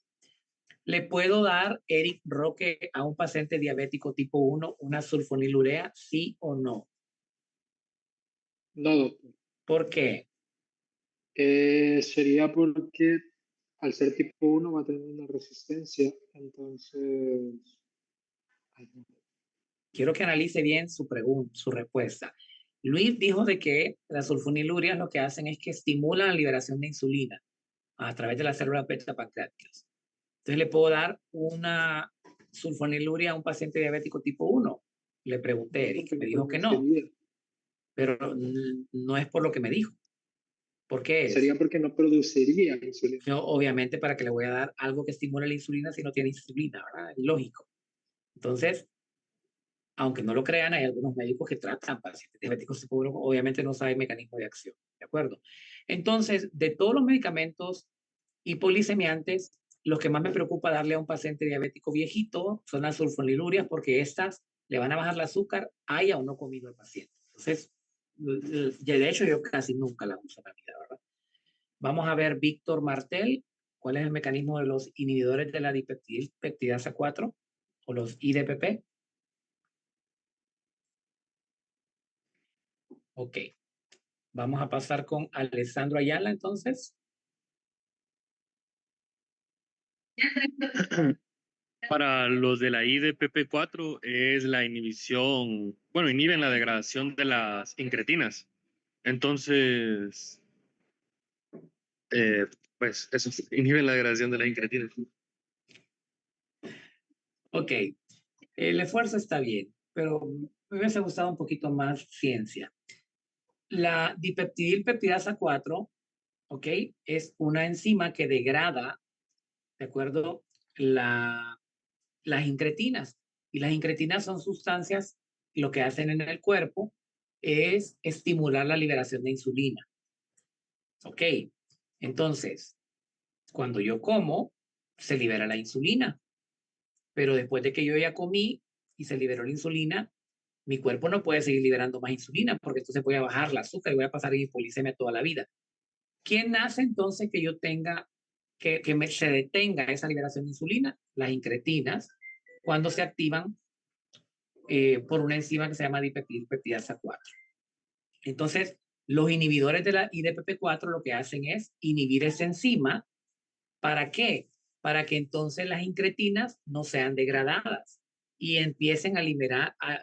S3: ¿Le puedo dar, Eric Roque, a un paciente diabético tipo 1 una sulfonilurea, sí o no?
S13: No, doctor.
S3: ¿Por qué?
S13: Sería porque al ser tipo 1 va a tener una resistencia, entonces...
S3: Quiero que analice bien su respuesta. Luis dijo de que las sulfonilurias lo que hacen es que estimulan la liberación de insulina a través de las células beta pancreáticas. Entonces, ¿le puedo dar una sulfoniluria a un paciente diabético tipo 1? Le pregunté, Eric, me dijo que no. Pero no es por lo que me dijo. ¿Por qué es?
S13: Sería porque no produciría insulina.
S3: No, obviamente, para que le voy a dar algo que estimule la insulina si no tiene insulina, ¿verdad? Es lógico. Entonces, aunque no lo crean, hay algunos médicos que tratan pacientes diabéticos tipo 1, obviamente no saben mecanismo de acción, ¿de acuerdo? Entonces, de todos los medicamentos hipoglicemiantes, los que más me preocupa darle a un paciente diabético viejito son las sulfonilurias, porque estas le van a bajar el azúcar, haya o no comido el paciente. Entonces, de hecho, yo casi nunca la uso en la vida, ¿verdad? Vamos a ver Víctor Martel ¿Cuál es el mecanismo de los inhibidores de la dipeptidasa 4 o los IDPP? Ok. Vamos a pasar con Alessandro Ayala, entonces.
S8: Para los de la IDPP4 es la inhibición, bueno, inhiben la degradación de las incretinas. Entonces, pues eso, inhiben la degradación de las incretinas.
S3: Ok, el esfuerzo está bien, pero me hubiese gustado un poquito más ciencia. La dipeptidilpeptidasa 4, ok, es una enzima que degrada, ¿de acuerdo? Las incretinas. Y las incretinas son sustancias, lo que hacen en el cuerpo es estimular la liberación de insulina. Ok, entonces, cuando yo como, se libera la insulina. Pero después de que yo ya comí y se liberó la insulina, mi cuerpo no puede seguir liberando más insulina porque entonces voy a bajar el azúcar y voy a pasar en hipoglicemia toda la vida. ¿Quién hace entonces que yo tenga, se detenga esa liberación de insulina? Las incretinas, cuando se activan por una enzima que se llama dipeptidasa 4. Entonces, los inhibidores de la IDPP4 lo que hacen es inhibir esa enzima. ¿Para qué? Para que entonces las incretinas no sean degradadas y empiecen a liberar, a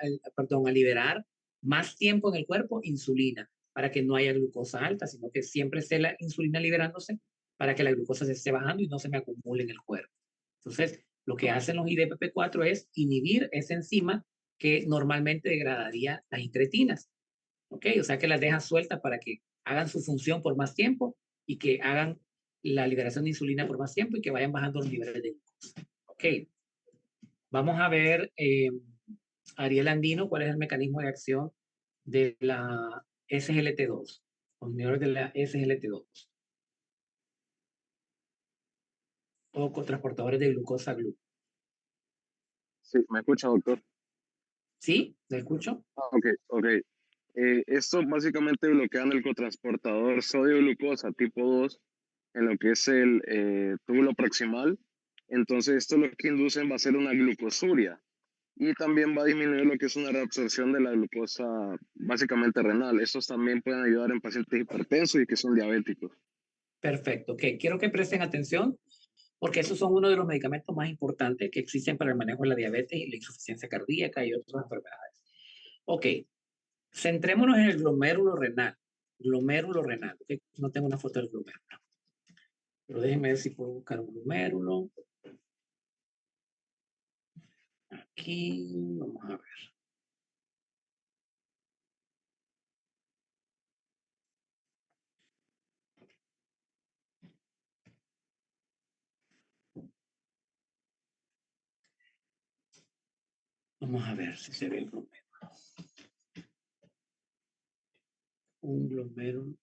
S3: liberar más tiempo en el cuerpo insulina, para que no haya glucosa alta, sino que siempre esté la insulina liberándose para que la glucosa se esté bajando y no se me acumule en el cuerpo. Entonces, lo que hacen los IDPP4 es inhibir esa enzima que normalmente degradaría las incretinas. ¿Ok? O sea que las dejan sueltas para que hagan su función por más tiempo y que hagan la liberación de insulina por más tiempo y que vayan bajando los niveles de glucosa. Ok. Vamos a ver, Ariel Andino, cuál es el mecanismo de acción de la SGLT2, los inhibidores de la SGLT2 o cotransportadores de glucosa GLU.
S9: Sí, ¿me escucha, doctor?
S3: ¿Sí? ¿Me escucho?
S9: Ok. Esto básicamente bloquean el cotransportador sodio-glucosa tipo 2 en lo que es el túbulo proximal. Entonces, esto lo que inducen va a ser una glucosuria y también va a disminuir lo que es una reabsorción de la glucosa básicamente renal. Estos también pueden ayudar en pacientes hipertensos y que son diabéticos.
S3: Perfecto. Ok, quiero que presten atención porque esos son uno de los medicamentos más importantes que existen para el manejo de la diabetes y la insuficiencia cardíaca y otras enfermedades. Ok, centrémonos en el glomérulo renal. Glomérulo renal. Okay. No tengo una foto del glomérulo. Pero déjenme ver si puedo buscar un glomérulo. Aquí, vamos a ver. Vamos a ver si se ve el glomérulo. Un glomérulo.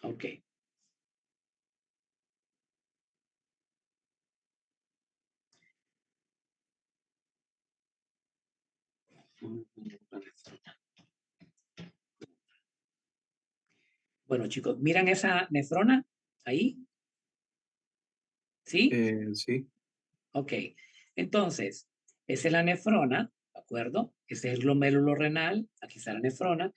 S3: Ok. Bueno, chicos, ¿miran esa nefrona ahí? ¿Sí?
S5: Sí.
S3: Ok. Entonces, esa es la nefrona, ¿de acuerdo? Ese es el glomérulo renal, aquí está la nefrona.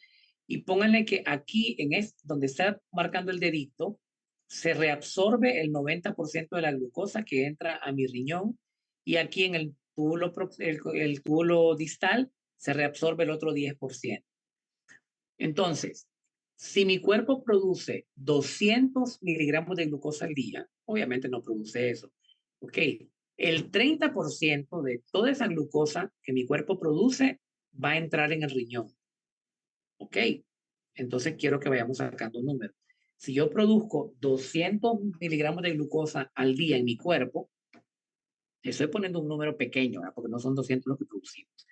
S3: Y pónganle que aquí, donde está marcando el dedito, se reabsorbe el 90% de la glucosa que entra a mi riñón y aquí en el túbulo distal se reabsorbe el otro 10%. Entonces, si mi cuerpo produce 200 miligramos de glucosa al día, obviamente no produce eso. Ok, el 30% de toda esa glucosa que mi cuerpo produce va a entrar en el riñón. Ok, entonces quiero que vayamos sacando un número. Si yo produzco 200 miligramos de glucosa al día en mi cuerpo, estoy poniendo un número pequeño, ¿verdad? Porque no son 200 los que producimos.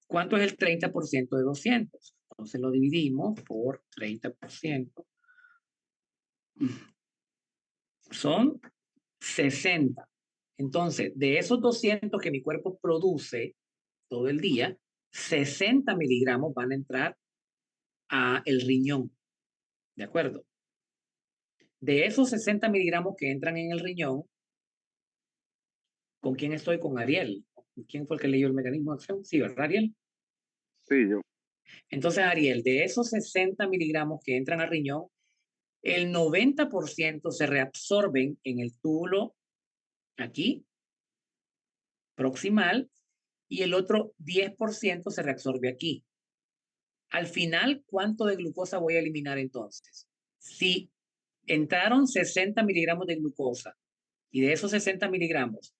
S3: ¿Cuánto es el 30% de 200? Entonces lo dividimos por 30%. Son 60. Entonces, de esos 200 que mi cuerpo produce todo el día, 60 miligramos van a entrar a el riñón. ¿De acuerdo? De esos 60 miligramos que entran en el riñón, ¿con quién estoy? Con Ariel. ¿Quién fue el que leyó el mecanismo de acción? Sí, ¿verdad, Ariel?
S9: Sí, yo.
S3: Entonces, Ariel, de esos 60 miligramos que entran al riñón, el 90% se reabsorben en el túbulo aquí, proximal, y el otro 10% se reabsorbe aquí. Al final, ¿cuánto de glucosa voy a eliminar entonces? Si entraron 60 miligramos de glucosa y de esos 60 miligramos,